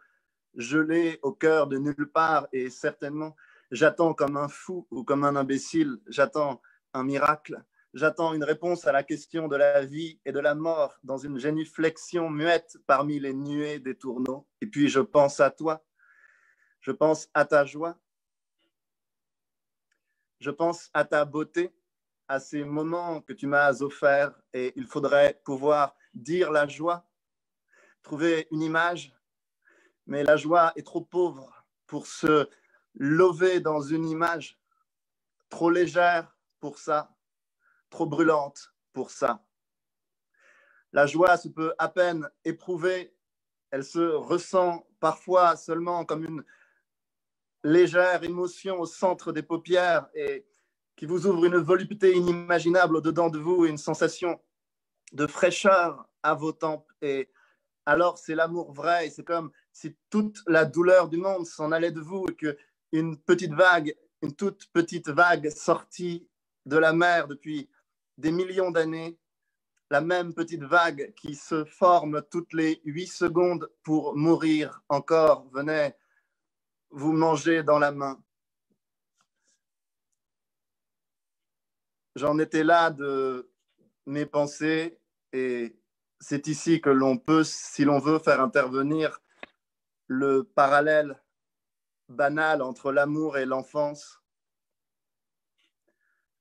gelé au cœur de nulle part et certainement j'attends comme un fou ou comme un imbécile, j'attends un miracle, j'attends une réponse à la question de la vie et de la mort dans une génuflexion muette parmi les nuées des tourneaux. Et puis je pense à toi, je pense à ta joie, je pense à ta beauté, à ces moments que tu m'as offerts et il faudrait pouvoir dire la joie, trouver une image, mais la joie est trop pauvre pour se lever dans une image, trop légère pour ça, trop brûlante pour ça. La joie se peut à peine éprouver, elle se ressent parfois seulement comme une légère émotion au centre des paupières et qui vous ouvre une volupté inimaginable au-dedans de vous, une sensation de fraîcheur à vos tempes. Et alors, c'est l'amour vrai. Et c'est comme si toute la douleur du monde s'en allait de vous et qu'une petite vague, une toute petite vague sortie de la mer depuis des millions d'années, la même petite vague qui se forme toutes les 8 secondes pour mourir encore, venait vous manger dans la main. J'en étais là de mes pensées et c'est ici que l'on peut, si l'on veut, faire intervenir le parallèle banal entre l'amour et l'enfance,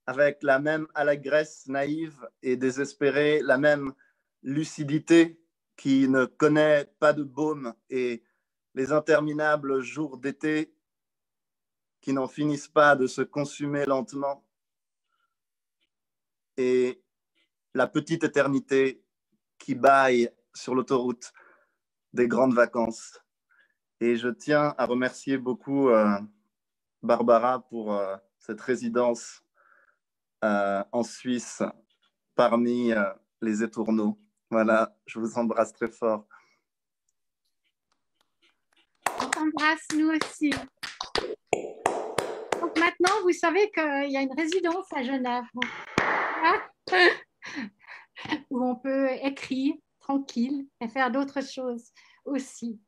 avec la même allégresse naïve et désespérée, la même lucidité qui ne connaît pas de baume et les interminables jours d'été qui n'en finissent pas de se consumer lentement et la petite éternité qui bâille sur l'autoroute des grandes vacances. Et je tiens à remercier beaucoup Barbara pour cette résidence en Suisse parmi les étourneaux. Voilà, je vous embrasse très fort. On t'embrasse, nous aussi. Donc maintenant, vous savez qu'il y a une résidence à Genève où on peut écrire tranquille et faire d'autres choses aussi.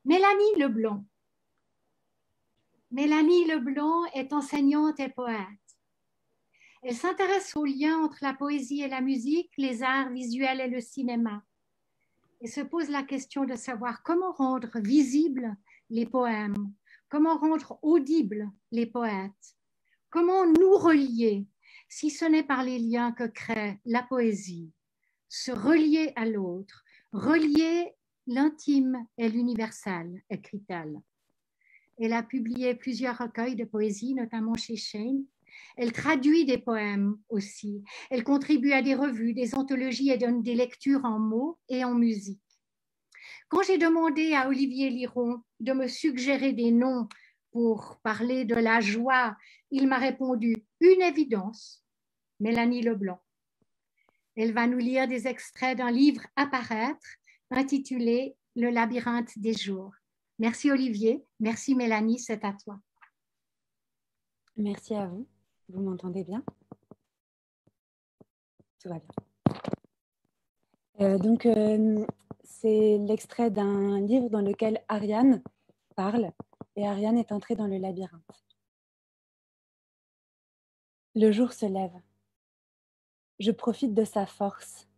Mélanie Leblanc. Mélanie Leblanc est enseignante et poète. Elle s'intéresse aux liens entre la poésie et la musique, les arts visuels et le cinéma. Et se pose la question de savoir comment rendre visibles les poèmes, comment rendre audibles les poètes, comment nous relier, si ce n'est par les liens que crée la poésie, se relier à l'autre, relier l'intime et l'universel, écrit-elle. Elle a publié plusieurs recueils de poésie, notamment chez Shane. Elle traduit des poèmes aussi. Elle contribue à des revues, des anthologies et donne des lectures en mots et en musique. Quand j'ai demandé à Olivier Liron de me suggérer des noms pour parler de la joie, il m'a répondu une évidence, Mélanie Leblanc. Elle va nous lire des extraits d'un livre à paraître intitulé Le labyrinthe des jours. Merci Olivier, merci Mélanie, c'est à toi. Merci à vous. Vous m'entendez bien? Tout va bien. C'est l'extrait d'un livre dans lequel Ariane parle et Ariane est entrée dans le labyrinthe. Le jour se lève. Je profite de sa force.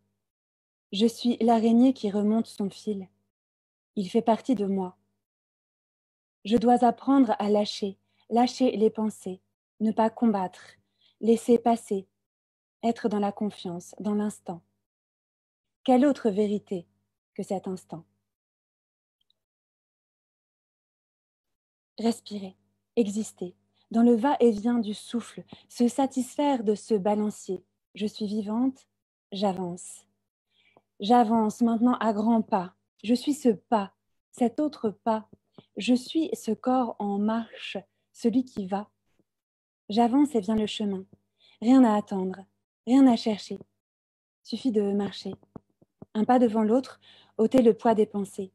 Je suis l'araignée qui remonte son fil. Il fait partie de moi. Je dois apprendre à lâcher les pensées, ne pas combattre, laisser passer, être dans la confiance, dans l'instant. Quelle autre vérité que cet instant? Respirer, exister, dans le va-et-vient du souffle, se satisfaire de ce balancier. Je suis vivante, j'avance. J'avance maintenant à grands pas. Je suis ce pas, cet autre pas. Je suis ce corps en marche, celui qui va. J'avance et vient le chemin. Rien à attendre, rien à chercher. Suffit de marcher. Un pas devant l'autre, ôter le poids des pensées.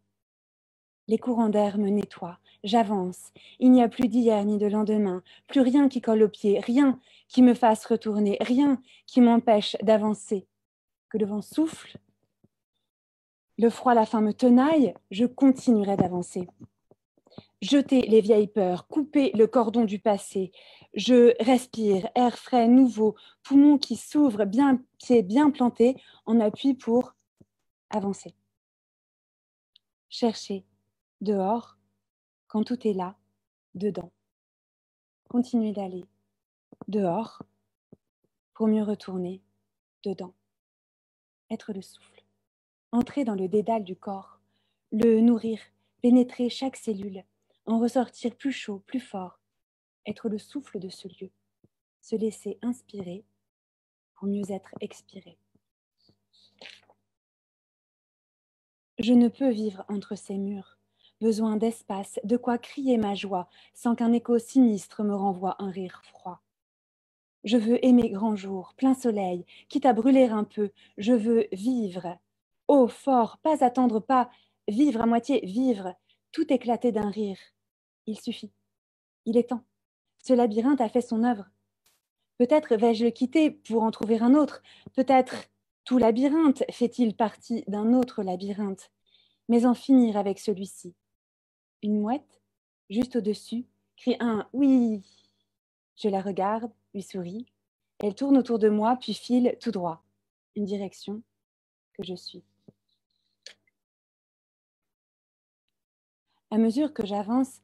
Les courants d'air me nettoient. J'avance. Il n'y a plus d'hier ni de lendemain. Plus rien qui colle aux pieds. Rien qui me fasse retourner. Rien qui m'empêche d'avancer. Que le vent souffle. Le froid, la faim me tenaille. Je continuerai d'avancer. Jeter les vieilles peurs. Couper le cordon du passé. Je respire. Air frais, nouveau. Poumons qui s'ouvrent. Pieds bien plantés. En appui pour avancer. Chercher. Dehors, quand tout est là, dedans. Continuez d'aller. Dehors, pour mieux retourner dedans. Être le souffle, entrer dans le dédale du corps, le nourrir, pénétrer chaque cellule, en ressortir plus chaud, plus fort, être le souffle de ce lieu, se laisser inspirer pour mieux être expiré. Je ne peux vivre entre ces murs, besoin d'espace, de quoi crier ma joie, sans qu'un écho sinistre me renvoie un rire froid. Je veux aimer grand jour, plein soleil, quitte à brûler un peu, je veux vivre. Haut, fort, pas attendre, pas vivre à moitié, vivre, tout éclater d'un rire. Il suffit, il est temps. Ce labyrinthe a fait son œuvre. Peut-être vais-je le quitter pour en trouver un autre. Peut-être tout labyrinthe fait-il partie d'un autre labyrinthe. Mais en finir avec celui-ci. Une mouette, juste au-dessus, crie un « oui ». Je la regarde, lui souris. Elle tourne autour de moi, puis file tout droit. Une direction que je suis. À mesure que j'avance,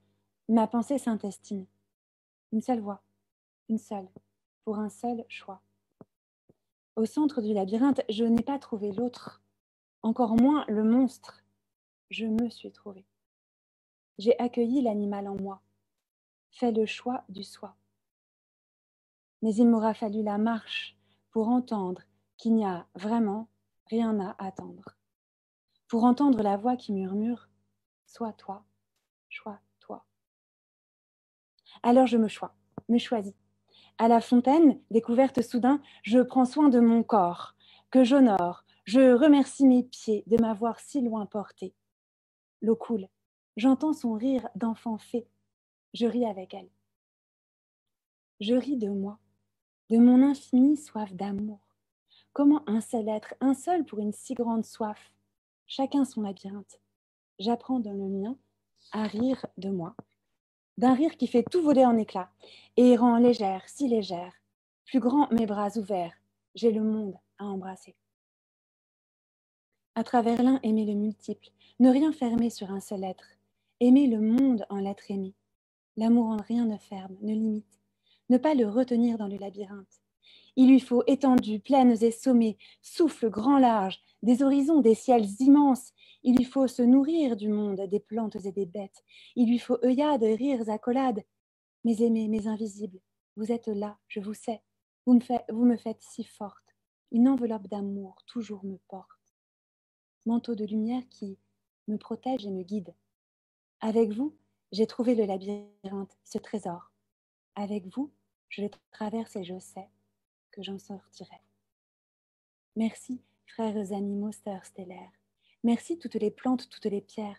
ma pensée s'intestine. Une seule voix, une seule, pour un seul choix. Au centre du labyrinthe, je n'ai pas trouvé l'autre, encore moins le monstre. Je me suis trouvée. J'ai accueilli l'animal en moi, fait le choix du soi. Mais il m'aura fallu la marche pour entendre qu'il n'y a vraiment rien à attendre. Pour entendre la voix qui murmure « Sois toi, choix toi ». Alors je me choisis. À la fontaine, découverte soudain, je prends soin de mon corps, que j'honore. Je remercie mes pieds de m'avoir si loin porté. L'eau coule. J'entends son rire d'enfant fée. Je ris avec elle. Je ris de moi, de mon infinie soif d'amour. Comment un seul être, un seul pour une si grande soif? Chacun son labyrinthe. J'apprends dans le mien à rire de moi. D'un rire qui fait tout voler en éclats et rend légère, si légère. Plus grand mes bras ouverts, j'ai le monde à embrasser. À travers l'un, aimer le multiple, ne rien fermer sur un seul être. Aimer le monde en l'être aimé. L'amour en rien ne ferme, ne limite. Ne pas le retenir dans le labyrinthe. Il lui faut étendues, plaines et sommets, souffle grand large, des horizons, des ciels immenses. Il lui faut se nourrir du monde, des plantes et des bêtes. Il lui faut œillades, rires, accolades. Mes aimés, mes invisibles, vous êtes là, je vous sais. Vous me faites si forte. Une enveloppe d'amour toujours me porte. Manteau de lumière qui me protège et me guide. Avec vous, j'ai trouvé le labyrinthe, ce trésor. Avec vous, je le traverse et je sais que j'en sortirai. Merci, frères animaux, sœurs stellaires. Merci toutes les plantes, toutes les pierres.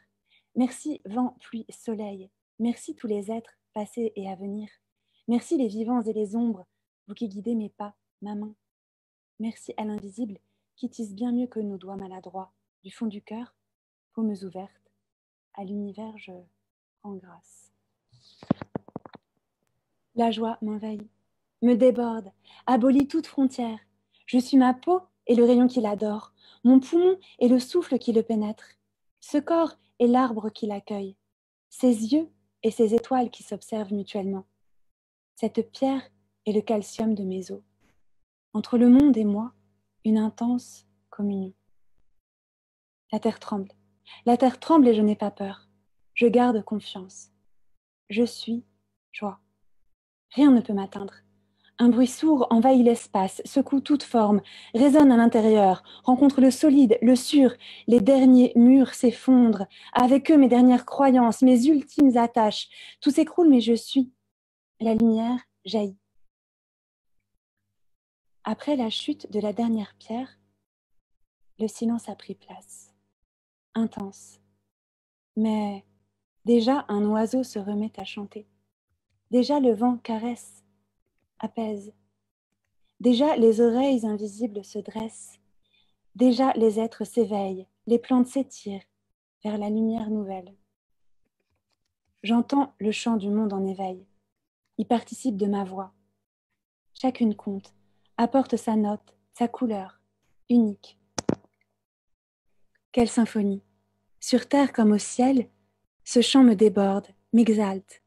Merci vent, pluie, soleil. Merci tous les êtres passés et à venir. Merci les vivants et les ombres, vous qui guidez mes pas, ma main. Merci à l'invisible qui tisse bien mieux que nos doigts maladroits. Du fond du cœur, paumes ouvertes, à l'univers je rends grâce. La joie m'envahit, me déborde, abolit toute frontière. Je suis ma peau et le rayon qui l'adore, mon poumon et le souffle qui le pénètre. Ce corps est l'arbre qui l'accueille, ses yeux et ses étoiles qui s'observent mutuellement. Cette pierre est le calcium de mes os. Entre le monde et moi, une intense communion. La terre tremble et je n'ai pas peur. Je garde confiance. Je suis joie. Rien ne peut m'atteindre. Un bruit sourd envahit l'espace, secoue toute forme, résonne à l'intérieur, rencontre le solide, le sûr. Les derniers murs s'effondrent. Avec eux, mes dernières croyances, mes ultimes attaches. Tout s'écroule, mais je suis. La lumière jaillit. Après la chute de la dernière pierre, le silence a pris place. Intense. Mais déjà un oiseau se remet à chanter. Déjà le vent caresse, apaise. Déjà les oreilles invisibles se dressent. Déjà les êtres s'éveillent, les plantes s'étirent vers la lumière nouvelle. J'entends le chant du monde en éveil. Il participe de ma voix. Chacune compte, apporte sa note, sa couleur, unique. Quelle symphonie! Sur terre comme au ciel, ce chant me déborde, m'exalte.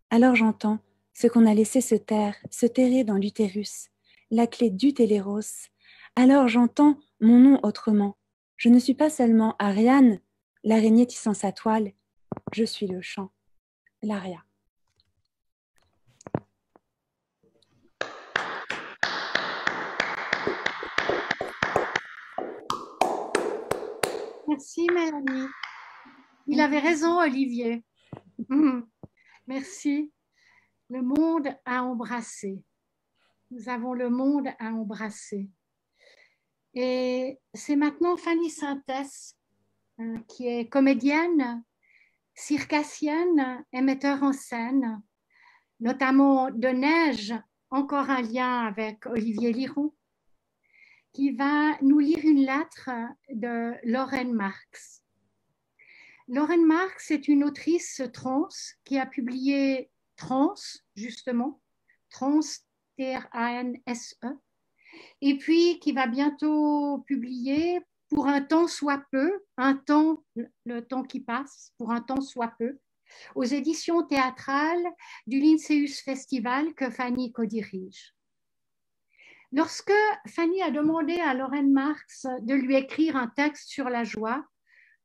Alors j'entends ce qu'on a laissé se taire, se terrer dans l'utérus, la clé du téléros, alors j'entends mon nom autrement. Je ne suis pas seulement Ariane, l'araignée tissant sa toile, je suis le chant, l'aria. Merci Mélanie. Il avait raison Olivier. Merci. Le monde à embrasser. Nous avons le monde à embrasser. Et c'est maintenant Fanny Sintès, qui est comédienne, circassienne et metteur en scène, notamment de Neige, encore un lien avec Olivier Liron, qui va nous lire une lettre de Lorraine Marx. Lorraine Marx est une autrice trans qui a publié Trans, justement, Trans, T-R-A-N-S-E, et puis qui va bientôt publier Pour un temps soit peu, un temps, le temps qui passe, pour un temps soit peu, aux éditions théâtrales du Linceus Festival que Fanny co-dirige. Lorsque Fanny a demandé à Lorraine Marx de lui écrire un texte sur la joie,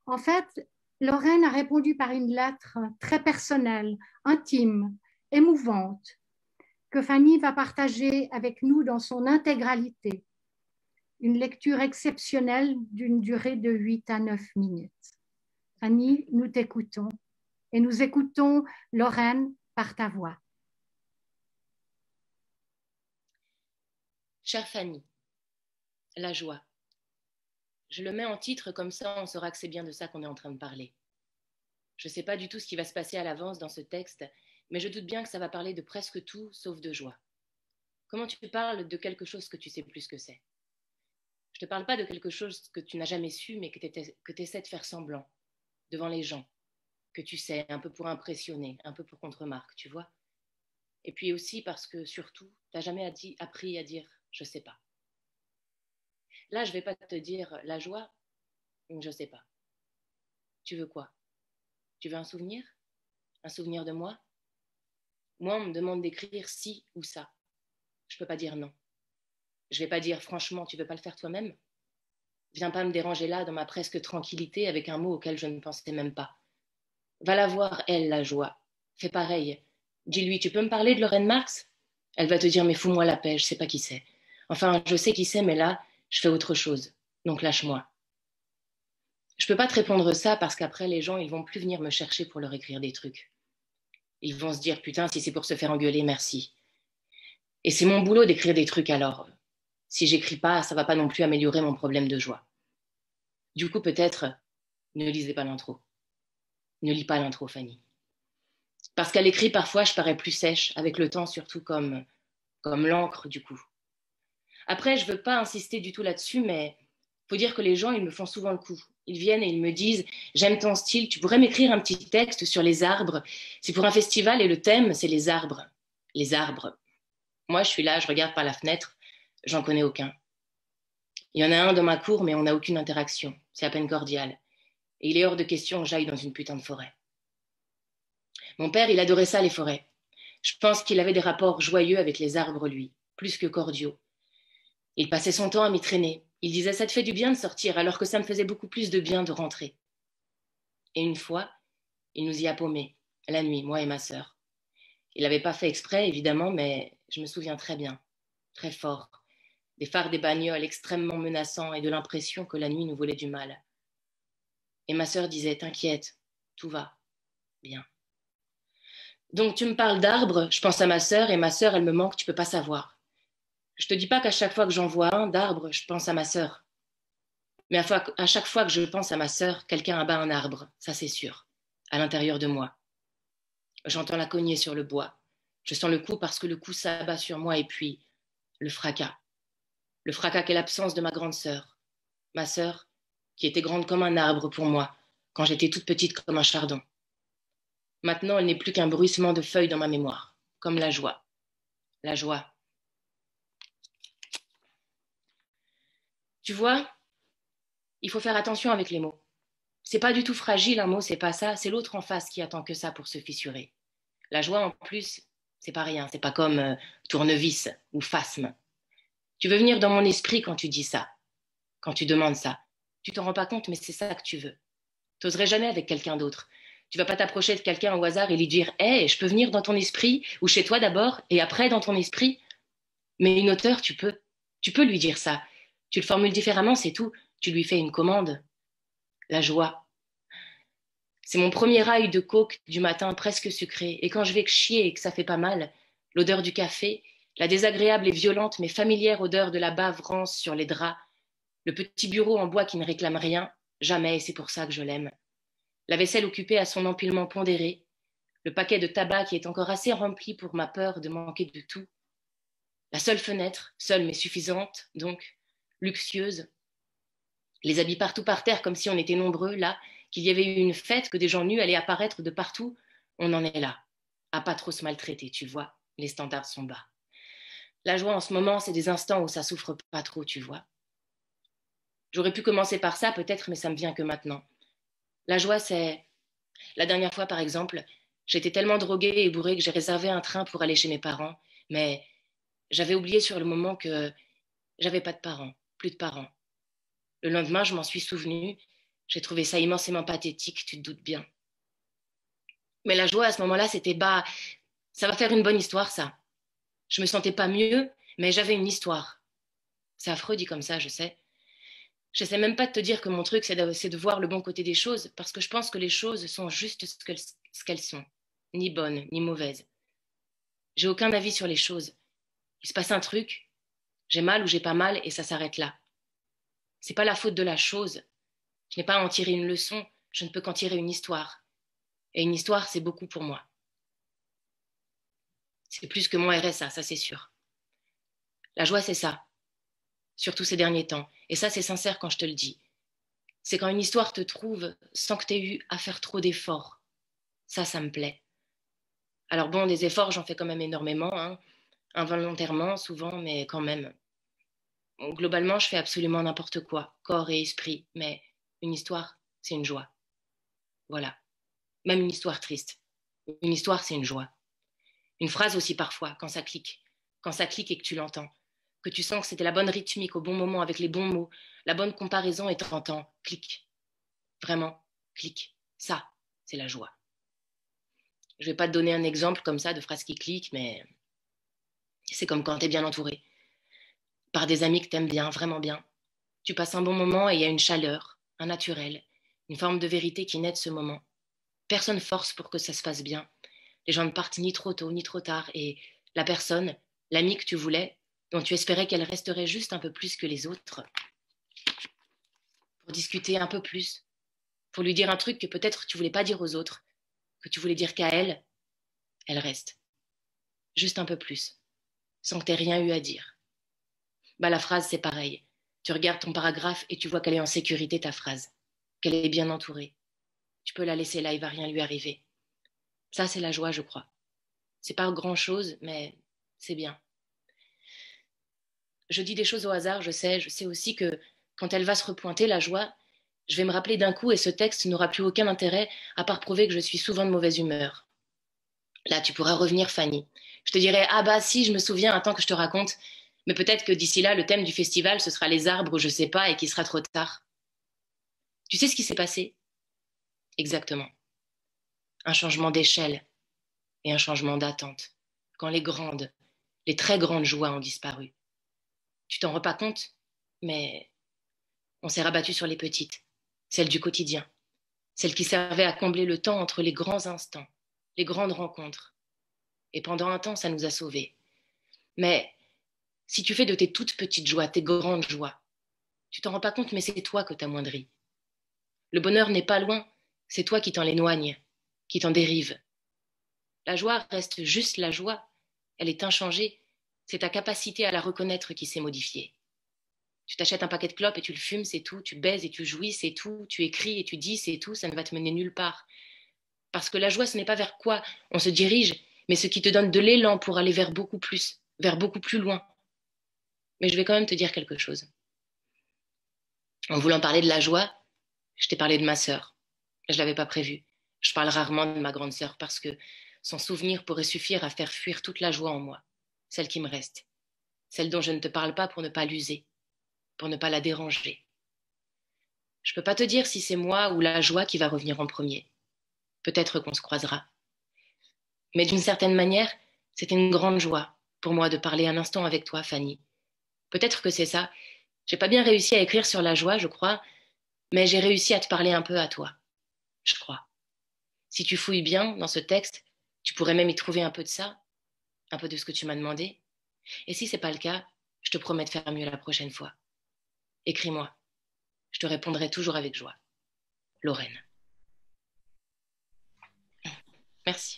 en fait, Lorraine a répondu par une lettre très personnelle, intime, émouvante, que Fanny va partager avec nous dans son intégralité. Une lecture exceptionnelle d'une durée de 8 à 9 minutes. Fanny, nous t'écoutons et nous écoutons Lorraine par ta voix. Chère Fanny, la joie. Je le mets en titre, comme ça on saura que c'est bien de ça qu'on est en train de parler. Je ne sais pas du tout ce qui va se passer à l'avance dans ce texte, mais je doute bien que ça va parler de presque tout sauf de joie. Comment tu parles de quelque chose que tu sais plus ce que c'est? Je ne te parle pas de quelque chose que tu n'as jamais su, mais que tu essaies de faire semblant, devant les gens, que tu sais, un peu pour impressionner, un peu pour qu'on te remarque, tu vois. Et puis aussi parce que, surtout, tu n'as jamais appris à dire « je sais pas ». Là, je ne vais pas te dire la joie, je ne sais pas. Tu veux quoi? Tu veux un souvenir? Un souvenir de moi? Moi, on me demande d'écrire ci ou ça. Je ne peux pas dire non. Je ne vais pas dire franchement, tu ne veux pas le faire toi-même? Viens pas me déranger là dans ma presque tranquillité avec un mot auquel je ne pensais même pas. Va la voir, elle, la joie. Fais pareil. Dis-lui, tu peux me parler de Lorraine Marx? Elle va te dire, mais fous-moi la paix, je ne sais pas qui c'est. Enfin, je sais qui c'est, mais là, je fais autre chose. Donc lâche-moi. Je ne peux pas te répondre ça parce qu'après, les gens, ils vont plus venir me chercher pour leur écrire des trucs. Ils vont se dire, putain, si c'est pour se faire engueuler, merci. Et c'est mon boulot d'écrire des trucs alors. Si j'écris pas, ça va pas non plus améliorer mon problème de joie. Du coup, peut-être, ne lisez pas l'intro. Ne lis pas l'intro, Fanny. Parce qu'à l'écrit, parfois, je parais plus sèche, avec le temps, surtout comme l'encre, du coup. Après, je veux pas insister du tout là-dessus, mais faut dire que les gens, ils me font souvent le coup. Ils viennent et ils me disent, j'aime ton style, tu pourrais m'écrire un petit texte sur les arbres. C'est pour un festival et le thème, c'est les arbres. Les arbres. Moi, je suis là, je regarde par la fenêtre. J'en connais aucun. Il y en a un dans ma cour, mais on n'a aucune interaction. C'est à peine cordial. Et il est hors de question que j'aille dans une putain de forêt. Mon père, il adorait ça, les forêts. Je pense qu'il avait des rapports joyeux avec les arbres, lui, plus que cordiaux. Il passait son temps à m'y traîner. Il disait, ça te fait du bien de sortir, alors que ça me faisait beaucoup plus de bien de rentrer. Et une fois, il nous y a paumés, la nuit, moi et ma sœur. Il n'avait pas fait exprès, évidemment, mais je me souviens très bien, très fort. Des phares des bagnoles extrêmement menaçants et de l'impression que la nuit nous voulait du mal. Et ma sœur disait, t'inquiète, tout va bien. Donc tu me parles d'arbres, je pense à ma sœur, et ma sœur, elle me manque, tu peux pas savoir. Je te dis pas qu'à chaque fois que j'en vois un d'arbre, je pense à ma sœur. Mais à chaque fois que je pense à ma sœur, quelqu'un abat un arbre, ça c'est sûr, à l'intérieur de moi. J'entends la cognée sur le bois. Je sens le coup parce que le coup s'abat sur moi, et puis le fracas. Le fracas qu'est l'absence de ma grande sœur. Ma sœur, qui était grande comme un arbre pour moi, quand j'étais toute petite comme un chardon. Maintenant, elle n'est plus qu'un bruissement de feuilles dans ma mémoire, comme la joie. La joie. Tu vois, il faut faire attention avec les mots. C'est pas du tout fragile un mot, c'est pas ça, c'est l'autre en face qui attend que ça pour se fissurer. La joie en plus, c'est pas rien, c'est pas comme tournevis ou phasme. Tu veux venir dans mon esprit quand tu dis ça, quand tu demandes ça. Tu t'en rends pas compte, mais c'est ça que tu veux. Tu n'oserais jamais avec quelqu'un d'autre. Tu vas pas t'approcher de quelqu'un au hasard et lui dire « Hey, je peux venir dans ton esprit ?» ou chez toi d'abord et après dans ton esprit. Mais une auteure, tu peux. Tu peux lui dire ça. Tu le formules différemment, c'est tout. Tu lui fais une commande. La joie. C'est mon premier rail de coke du matin presque sucré. Et quand je vais chier et que ça fait pas mal, l'odeur du café, la désagréable et violente mais familière odeur de la bave rance sur les draps, le petit bureau en bois qui ne réclame rien, jamais, et c'est pour ça que je l'aime. La vaisselle occupée à son empilement pondéré, le paquet de tabac qui est encore assez rempli pour ma peur de manquer de tout, la seule fenêtre, seule mais suffisante, donc, luxueuse, les habits partout par terre comme si on était nombreux, là, qu'il y avait eu une fête, que des gens nus allaient apparaître de partout, on en est là, à pas trop se maltraiter, tu vois, les standards sont bas. La joie en ce moment, c'est des instants où ça souffre pas trop, tu vois. J'aurais pu commencer par ça peut-être, mais ça me vient que maintenant. La joie, c'est... La dernière fois, par exemple, j'étais tellement droguée et bourrée que j'ai réservé un train pour aller chez mes parents, mais j'avais oublié sur le moment que j'avais pas de parents, plus de parents. Le lendemain, je m'en suis souvenue. J'ai trouvé ça immensément pathétique, tu te doutes bien. Mais la joie, à ce moment-là, c'était bah, ça va faire une bonne histoire, ça. Je me sentais pas mieux, mais j'avais une histoire. C'est affreux dit comme ça, je sais. J'essaie même pas de te dire que mon truc, c'est de voir le bon côté des choses, parce que je pense que les choses sont juste ce qu'elles sont, ni bonnes, ni mauvaises. J'ai aucun avis sur les choses. Il se passe un truc, j'ai mal ou j'ai pas mal, et ça s'arrête là. C'est pas la faute de la chose. Je n'ai pas à en tirer une leçon, je ne peux qu'en tirer une histoire. Et une histoire, c'est beaucoup pour moi. C'est plus que mon RSA, ça c'est sûr. La joie, c'est ça. Surtout ces derniers temps. Et ça, c'est sincère quand je te le dis. C'est quand une histoire te trouve sans que tu aies eu à faire trop d'efforts. Ça me plaît. Alors bon, des efforts, j'en fais quand même énormément, hein. Involontairement, souvent, mais quand même. Bon, globalement, je fais absolument n'importe quoi, corps et esprit. Mais une histoire, c'est une joie. Voilà. Même une histoire triste. Une histoire, c'est une joie. Une phrase aussi parfois, quand ça clique. Quand ça clique et que tu l'entends. Que tu sens que c'était la bonne rythmique au bon moment avec les bons mots, la bonne comparaison et t'entends, clic. Vraiment, clic. Ça, c'est la joie. Je vais pas te donner un exemple comme ça de phrase qui clique, mais c'est comme quand t'es bien entouré. Par des amis que t'aimes bien, vraiment bien. Tu passes un bon moment et il y a une chaleur, un naturel, une forme de vérité qui naît de ce moment. Personne force pour que ça se passe bien. Les gens ne partent ni trop tôt ni trop tard et la personne, l'amie que tu voulais, dont tu espérais qu'elle resterait juste un peu plus que les autres, pour discuter un peu plus, pour lui dire un truc que peut-être tu voulais pas dire aux autres, que tu voulais dire qu'à elle, elle reste. Juste un peu plus, sans que tu aies rien eu à dire. Bah, la phrase, c'est pareil. Tu regardes ton paragraphe et tu vois qu'elle est en sécurité, ta phrase, qu'elle est bien entourée. Tu peux la laisser là, il va rien lui arriver. Ça, c'est la joie, je crois. C'est pas grand-chose, mais c'est bien. Je dis des choses au hasard, je sais aussi que quand elle va se repointer, la joie, je vais me rappeler d'un coup et ce texte n'aura plus aucun intérêt à part prouver que je suis souvent de mauvaise humeur. Là, tu pourras revenir, Fanny. Je te dirai, ah bah si, je me souviens, attends que je te raconte, mais peut-être que d'ici là, le thème du festival, ce sera les arbres, je sais pas, et qu'il sera trop tard. Tu sais ce qui s'est passé? Exactement. Un changement d'échelle et un changement d'attente. Quand les très grandes joies ont disparu. Tu t'en rends pas compte, mais on s'est rabattu sur les petites, celles du quotidien, celles qui servaient à combler le temps entre les grands instants, les grandes rencontres. Et pendant un temps, ça nous a sauvés. Mais si tu fais de tes toutes petites joies, tes grandes joies, tu t'en rends pas compte, mais c'est toi que t'amoindris. Le bonheur n'est pas loin, c'est toi qui t'en l'éloignes, qui t'en dérive. La joie reste juste la joie, elle est inchangée, c'est ta capacité à la reconnaître qui s'est modifiée. Tu t'achètes un paquet de clopes et tu le fumes, c'est tout. Tu baises et tu jouis, c'est tout. Tu écris et tu dis, c'est tout. Ça ne va te mener nulle part. Parce que la joie, ce n'est pas vers quoi on se dirige, mais ce qui te donne de l'élan pour aller vers beaucoup plus loin. Mais je vais quand même te dire quelque chose. En voulant parler de la joie, je t'ai parlé de ma sœur. Je ne l'avais pas prévu. Je parle rarement de ma grande sœur parce que son souvenir pourrait suffire à faire fuir toute la joie en moi, celle qui me reste. celle dont je ne te parle pas pour ne pas l'user, pour ne pas la déranger. Je ne peux pas te dire si c'est moi ou la joie qui va revenir en premier. Peut-être qu'on se croisera. Mais d'une certaine manière, c'était une grande joie pour moi de parler un instant avec toi, Fanny. Peut-être que c'est ça. J'ai pas bien réussi à écrire sur la joie, je crois, mais j'ai réussi à te parler un peu à toi, je crois. Si tu fouilles bien dans ce texte, tu pourrais même y trouver un peu de ça, un peu de ce que tu m'as demandé. Et si c'est pas le cas, je te promets de faire mieux la prochaine fois. Écris-moi. Je te répondrai toujours avec joie. Lorraine. Merci.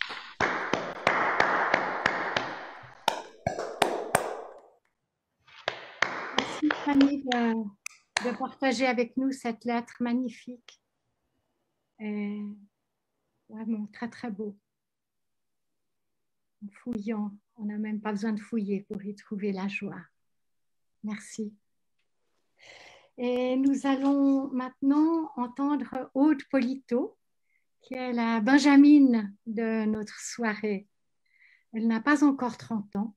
Merci Fanny de partager avec nous cette lettre magnifique. Et vraiment très très beau. En fouillant, on n'a même pas besoin de fouiller pour y trouver la joie. Merci. Et nous allons maintenant entendre Aude Polito, qui est la Benjamine de notre soirée. Elle n'a pas encore 30 ans.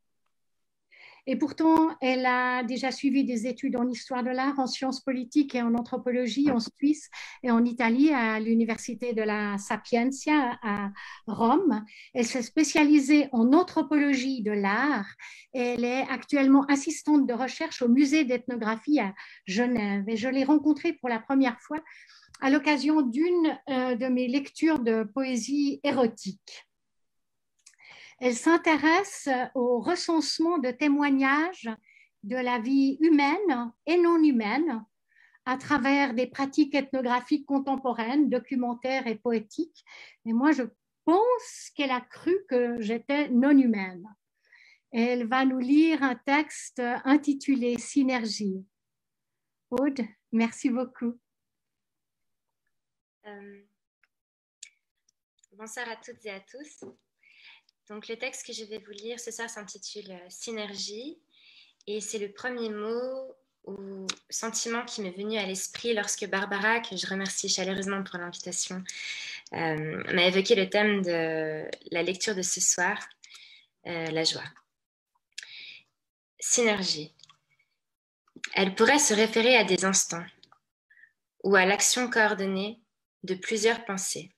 Et pourtant, elle a déjà suivi des études en histoire de l'art, en sciences politiques et en anthropologie en Suisse et en Italie à l'université de la Sapienza à Rome. Elle s'est spécialisée en anthropologie de l'art et elle est actuellement assistante de recherche au musée d'ethnographie à Genève. Et je l'ai rencontrée pour la première fois à l'occasion d'une de mes lectures de poésie érotique. Elle s'intéresse au recensement de témoignages de la vie humaine et non humaine à travers des pratiques ethnographiques contemporaines, documentaires et poétiques. Et moi, je pense qu'elle a cru que j'étais non humaine. Et elle va nous lire un texte intitulé Synergie. Aude, merci beaucoup. Bonsoir à toutes et à tous. Donc, le texte que je vais vous lire ce soir s'intitule Synergie et c'est le premier mot ou sentiment qui m'est venu à l'esprit lorsque Barbara, que je remercie chaleureusement pour l'invitation, m'a évoqué le thème de la lecture de ce soir, la joie. Synergie. Elle pourrait se référer à des instants ou à l'action coordonnée de plusieurs pensées,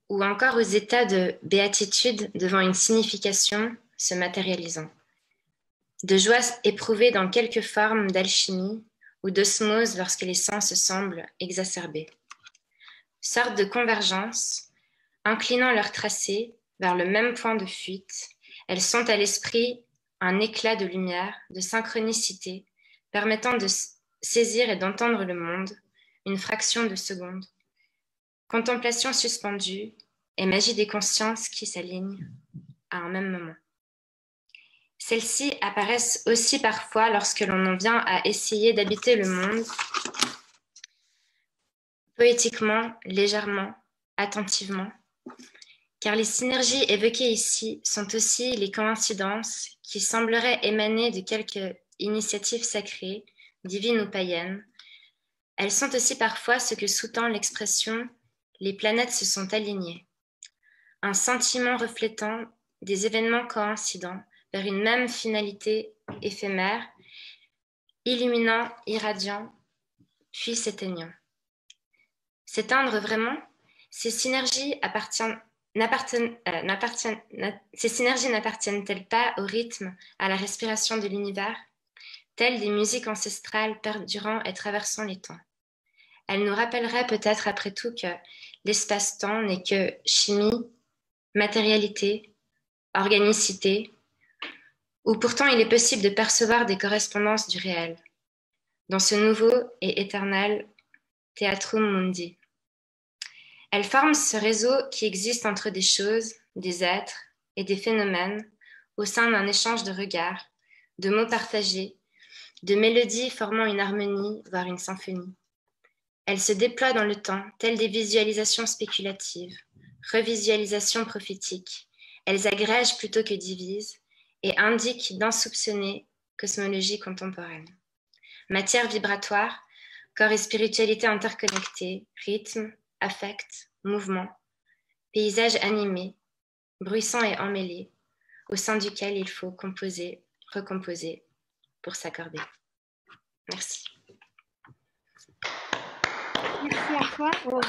ou encore aux états de béatitude devant une signification se matérialisant, de joie éprouvée dans quelque forme d'alchimie ou d'osmose lorsque les sens semblent exacerbés. Sorte de convergence, inclinant leur tracé vers le même point de fuite, elles sont à l'esprit un éclat de lumière, de synchronicité, permettant de saisir et d'entendre le monde, une fraction de seconde. Contemplation suspendue et magie des consciences qui s'alignent à un même moment. Celles-ci apparaissent aussi parfois lorsque l'on en vient à essayer d'habiter le monde poétiquement, légèrement, attentivement, car les synergies évoquées ici sont aussi les coïncidences qui sembleraient émaner de quelque initiative sacrée, divine ou païenne. Elles sont aussi parfois ce que sous-tend l'expression « les planètes se sont alignées », un sentiment reflétant des événements coïncidents vers une même finalité éphémère, illuminant, irradiant, puis s'éteignant. S'éteindre vraiment, ces synergies n'appartiennent-elles pas au rythme, à la respiration de l'univers, telles des musiques ancestrales perdurant et traversant les temps? Elles nous rappelleraient peut-être après tout que l'espace-temps n'est que chimie, matérialité, organicité, où pourtant il est possible de percevoir des correspondances du réel, dans ce nouveau et éternel Theatrum Mundi. Elles forment ce réseau qui existe entre des choses, des êtres et des phénomènes au sein d'un échange de regards, de mots partagés, de mélodies formant une harmonie, voire une symphonie. Elles se déploient dans le temps, telles des visualisations spéculatives, revisualisations prophétiques. Elles agrègent plutôt que divisent et indiquent d'insoupçonner cosmologie contemporaine. Matière vibratoire, corps et spiritualité interconnectés, rythme, affect, mouvement, paysage animé, bruissant et emmêlé, au sein duquel il faut composer, recomposer, pour s'accorder. Merci. Merci à toi.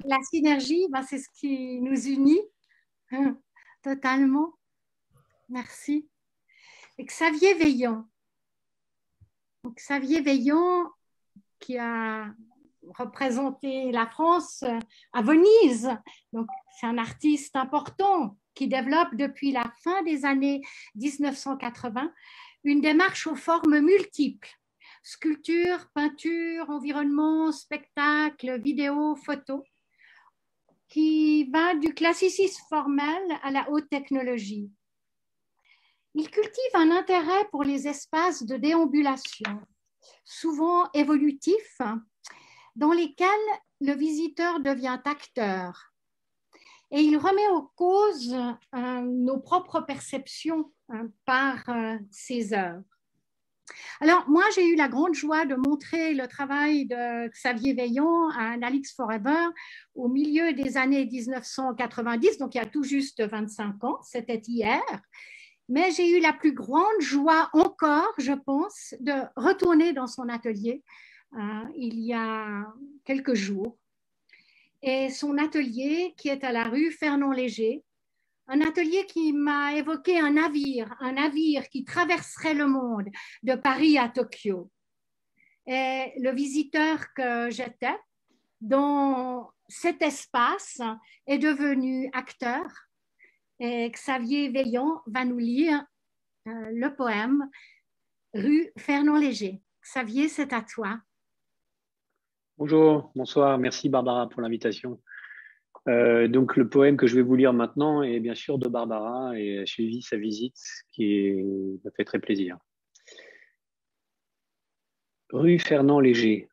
La synergie, ben, c'est ce qui nous unit totalement. Merci. Et Xavier Veillon. Donc, Xavier Veillon, qui a représenté la France à Venise. Donc, c'est un artiste important qui développe depuis la fin des années 1980 une démarche aux formes multiples. Sculpture, peinture, environnement, spectacle, vidéo, photo, qui va du classicisme formel à la haute technologie. Il cultive un intérêt pour les espaces de déambulation, souvent évolutifs, dans lesquels le visiteur devient acteur. Et il remet en cause nos propres perceptions par ses œuvres. Alors, moi, j'ai eu la grande joie de montrer le travail de Xavier Veillon à Alix Forever au milieu des années 1990, donc il y a tout juste 25 ans, c'était hier. Mais j'ai eu la plus grande joie encore, je pense, de retourner dans son atelier il y a quelques jours. Et son atelier qui est à la rue Fernand-Léger, un atelier qui m'a évoqué un navire qui traverserait le monde de Paris à Tokyo. Et le visiteur que j'étais dans cet espace est devenu acteur. Et Xavier Veillon va nous lire le poème Rue Fernand-Léger. Xavier, c'est à toi. Bonjour, bonsoir, merci Barbara pour l'invitation. Donc le poème que je vais vous lire maintenant est bien sûr de Barbara et a suivi sa visite qui m'a fait très plaisir. Rue Fernand-Léger.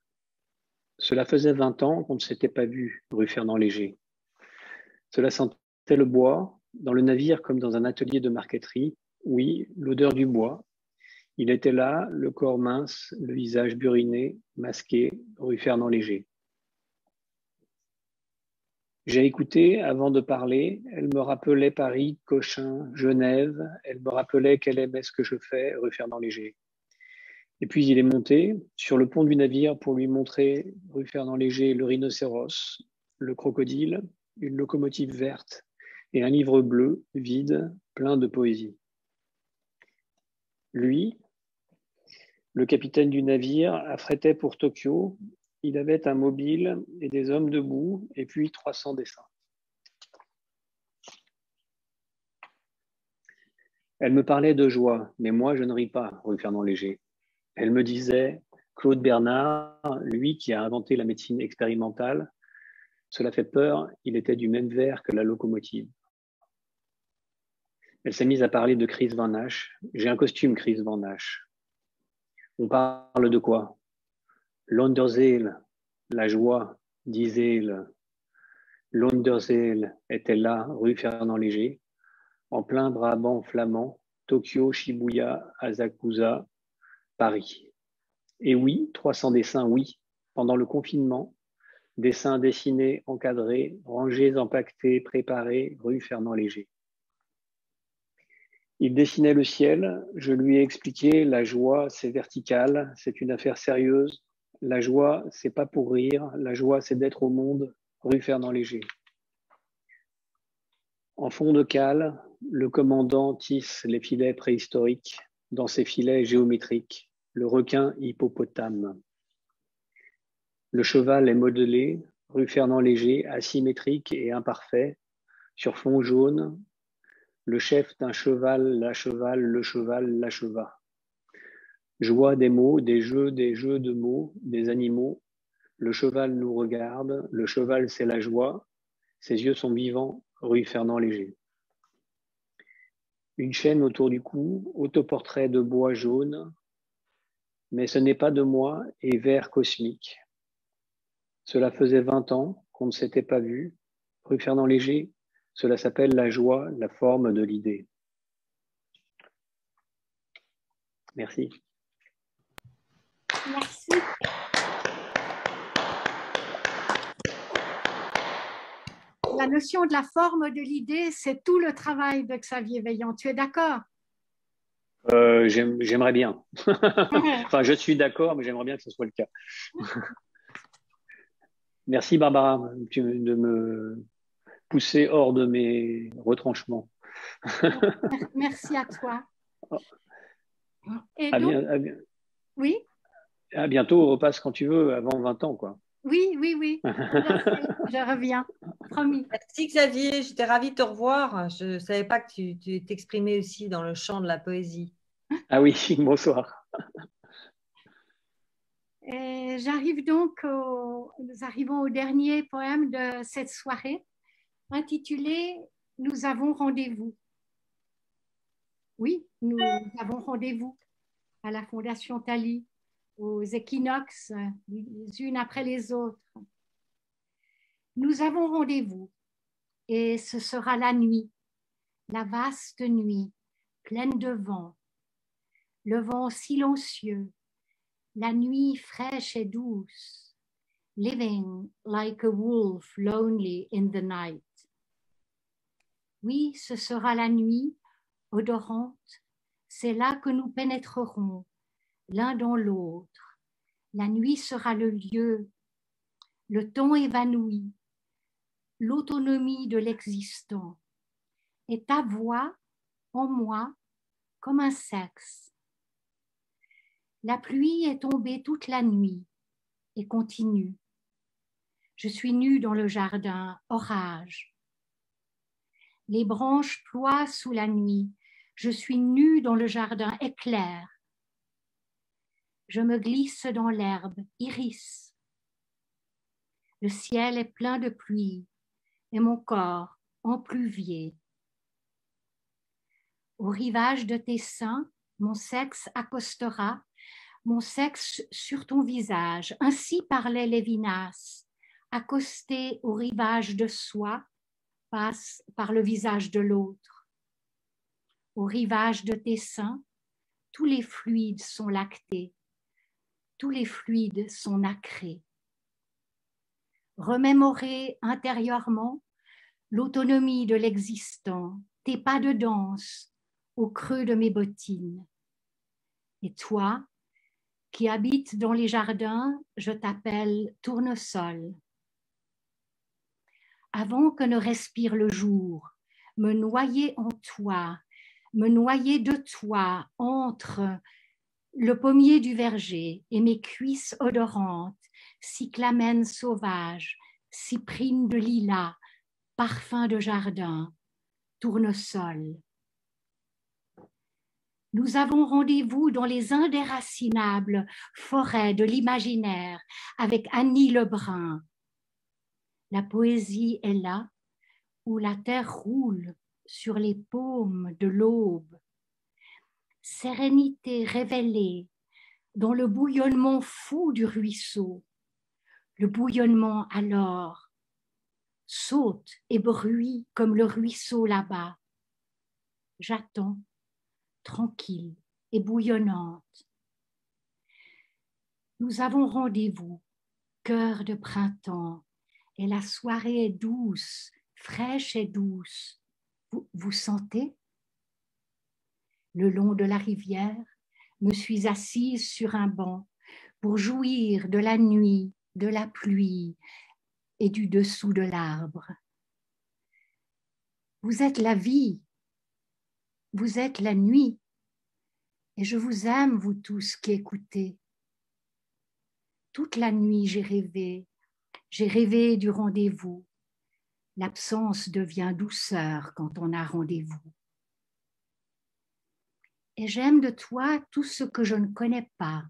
Cela faisait 20 ans qu'on ne s'était pas vu, rue Fernand-Léger. Cela sentait le bois, dans le navire comme dans un atelier de marqueterie. Oui, l'odeur du bois. Il était là, le corps mince, le visage buriné, masqué, rue Fernand-Léger. J'ai écouté avant de parler, elle me rappelait Paris, Cochin, Genève, elle me rappelait qu'elle aimait ce que je fais, rue Fernand-Léger. Et puis il est monté sur le pont du navire pour lui montrer, rue Fernand-Léger, le rhinocéros, le crocodile, une locomotive verte et un livre bleu, vide, plein de poésie. Lui, le capitaine du navire, affrétait pour Tokyo. Il avait un mobile et des hommes debout, et puis 300 dessins. Elle me parlait de joie, mais moi je ne ris pas, rue Fernand-Léger. Elle me disait, Claude Bernard, lui qui a inventé la médecine expérimentale, cela fait peur, il était du même verre que la locomotive. Elle s'est mise à parler de Chris Van Nash. J'ai un costume Chris Van Nash. On parle de quoi? L'Onderzeel, la joie, disait-il. L'Onderzeel était là, rue Fernand-Léger, en plein Brabant flamand, Tokyo, Shibuya, Asakusa, Paris. Et oui, 300 dessins, oui, pendant le confinement, dessins dessinés, encadrés, rangés, empaquetés, préparés, rue Fernand-Léger. Il dessinait le ciel, je lui ai expliqué, la joie, c'est vertical, c'est une affaire sérieuse. La joie, c'est pas pour rire, la joie, c'est d'être au monde, rue Fernand-Léger. En fond de cale, le commandant tisse les filets préhistoriques, dans ses filets géométriques, le requin hippopotame. Le cheval est modelé, rue Fernand-Léger, asymétrique et imparfait, sur fond jaune, le chef d'un cheval, la cheval, le cheval, la cheva. Joie des mots, des jeux de mots, des animaux. Le cheval nous regarde, le cheval c'est la joie, ses yeux sont vivants, rue Fernand-Léger. Une chaîne autour du cou, autoportrait de bois jaune, mais ce n'est pas de moi et vert cosmique. Cela faisait 20 ans qu'on ne s'était pas vu, rue Fernand-Léger. Cela s'appelle la joie, la forme de l'idée. Merci. Merci. La notion de la forme de l'idée, c'est tout le travail de Xavier Veillon. Tu es d'accord? J'aimerais bien. Enfin, je suis d'accord, mais j'aimerais bien que ce soit le cas. Merci Barbara de me pousser hors de mes retranchements. Merci à toi. Et oui. À bientôt, repasse quand tu veux, avant 20 ans, quoi. Oui. Je reviens, promis. Merci Xavier, j'étais ravie de te revoir. Je ne savais pas que tu t'exprimais aussi dans le champ de la poésie. Ah oui, bonsoir. J'arrive donc nous arrivons au dernier poème de cette soirée, intitulé « Nous avons rendez-vous ». Oui, nous avons rendez-vous à la Fondation Thalie, aux équinoxes, les unes après les autres. Nous avons rendez-vous, et ce sera la nuit, la vaste nuit, pleine de vent, le vent silencieux, la nuit fraîche et douce, living like a wolf lonely in the night. Oui, ce sera la nuit, odorante, c'est là que nous pénétrerons l'un dans l'autre. La nuit sera le lieu, le temps évanoui, l'autonomie de l'existant, et ta voix en moi comme un sexe. La pluie est tombée toute la nuit et continue. Je suis nue dans le jardin, orage. Les branches ploient sous la nuit. Je suis nue dans le jardin, éclair. Je me glisse dans l'herbe, iris. Le ciel est plein de pluie et mon corps empluvié. Au rivage de tes seins, mon sexe accostera, mon sexe sur ton visage. Ainsi parlait Lévinas, accosté au rivage de soi, passe par le visage de l'autre. Au rivage de tes seins, tous les fluides sont lactés, tous les fluides sont nacrés. Remémorer intérieurement l'autonomie de l'existant, tes pas de danse au creux de mes bottines. Et toi, qui habites dans les jardins, je t'appelle tournesol. Avant que ne respire le jour, me noyer en toi, me noyer de toi entre le pommier du verger et mes cuisses odorantes, cyclamène sauvage, cyprine de lilas, parfum de jardin, tournesol. Nous avons rendez-vous dans les indéracinables forêts de l'imaginaire avec Annie Lebrun. La poésie est là où la terre roule sur les paumes de l'aube. Sérénité révélée dans le bouillonnement fou du ruisseau. Le bouillonnement alors saute et bruit comme le ruisseau là-bas. J'attends, tranquille et bouillonnante. Nous avons rendez-vous, cœur de printemps, et la soirée est douce, fraîche et douce. Vous sentez? Le long de la rivière, me suis assise sur un banc pour jouir de la nuit, de la pluie et du dessous de l'arbre. Vous êtes la vie, vous êtes la nuit, et je vous aime, vous tous qui écoutez. Toute la nuit, j'ai rêvé du rendez-vous. L'absence devient douceur quand on a rendez-vous. Et j'aime de toi tout ce que je ne connais pas.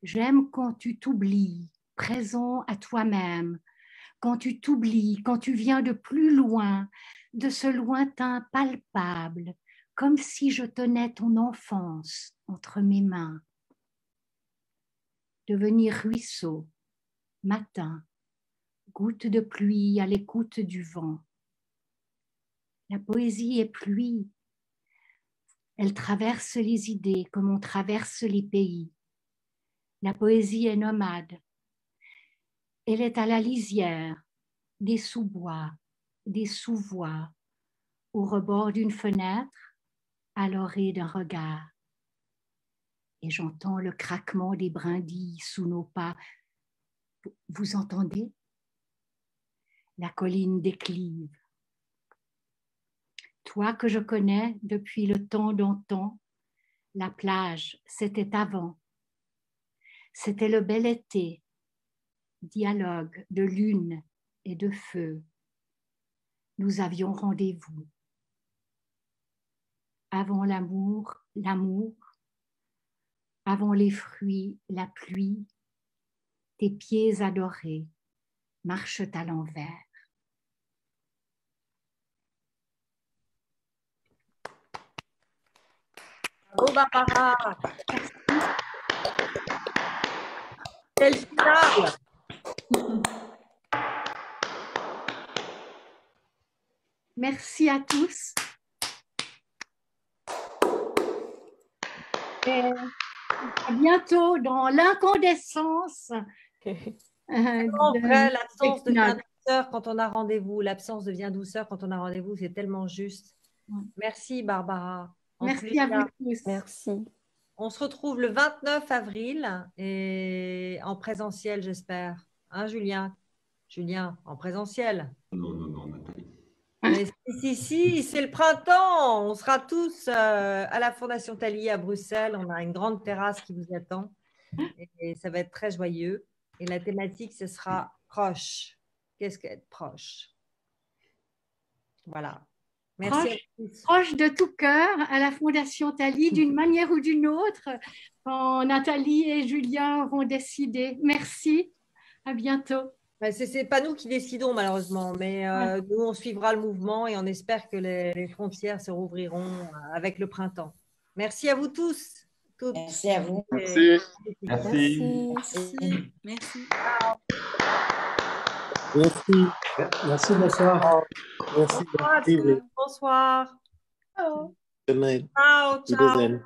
J'aime quand tu t'oublies, présent à toi-même, quand tu t'oublies, quand tu viens de plus loin, de ce lointain palpable, comme si je tenais ton enfance entre mes mains. Devenir ruisseau, matin, goutte de pluie à l'écoute du vent. La poésie est pluie. Elle traverse les idées comme on traverse les pays. La poésie est nomade. Elle est à la lisière des sous-bois, des sous-voies, au rebord d'une fenêtre, à l'orée d'un regard. et j'entends le craquement des brindilles sous nos pas. Vous entendez? La colline déclive. Toi que je connais depuis le temps d'antan, la plage, c'était avant. C'était le bel été, dialogue de lune et de feu. Nous avions rendez-vous. Avant l'amour, l'amour. Avant les fruits, la pluie. Tes pieds adorés marchent à l'envers. Bravo Barbara. Quel final. Merci à tous. Et à bientôt dans l'incandescence. Après, l'absence devient douceur quand on a rendez-vous. L'absence devient douceur quand on a rendez-vous. C'est tellement juste. Merci Barbara. Merci à vous tous. Merci. On se retrouve le 29 avril et en présentiel, j'espère. Hein, Julien? Julien, en présentiel? Non, Nathalie. Mais si, c'est le printemps. On sera tous à la Fondation Thalie à Bruxelles. On a une grande terrasse qui vous attend et ça va être très joyeux. Et la thématique, ce sera proche. Qu'est-ce qu'être proche? Voilà. Merci. Proche de tout cœur à la Fondation Thalie, d'une manière ou d'une autre, quand Nathalie et Julien auront décidé. Merci. À bientôt. Ce n'est pas nous qui décidons malheureusement, mais nous, on suivra le mouvement et on espère que les frontières se rouvriront avec le printemps. Merci à vous tous. Toutes. Merci à vous. Merci. Merci. Merci. Merci. Merci, bonsoir. Merci. Bonsoir. Good night. Ciao. Wiedersehen.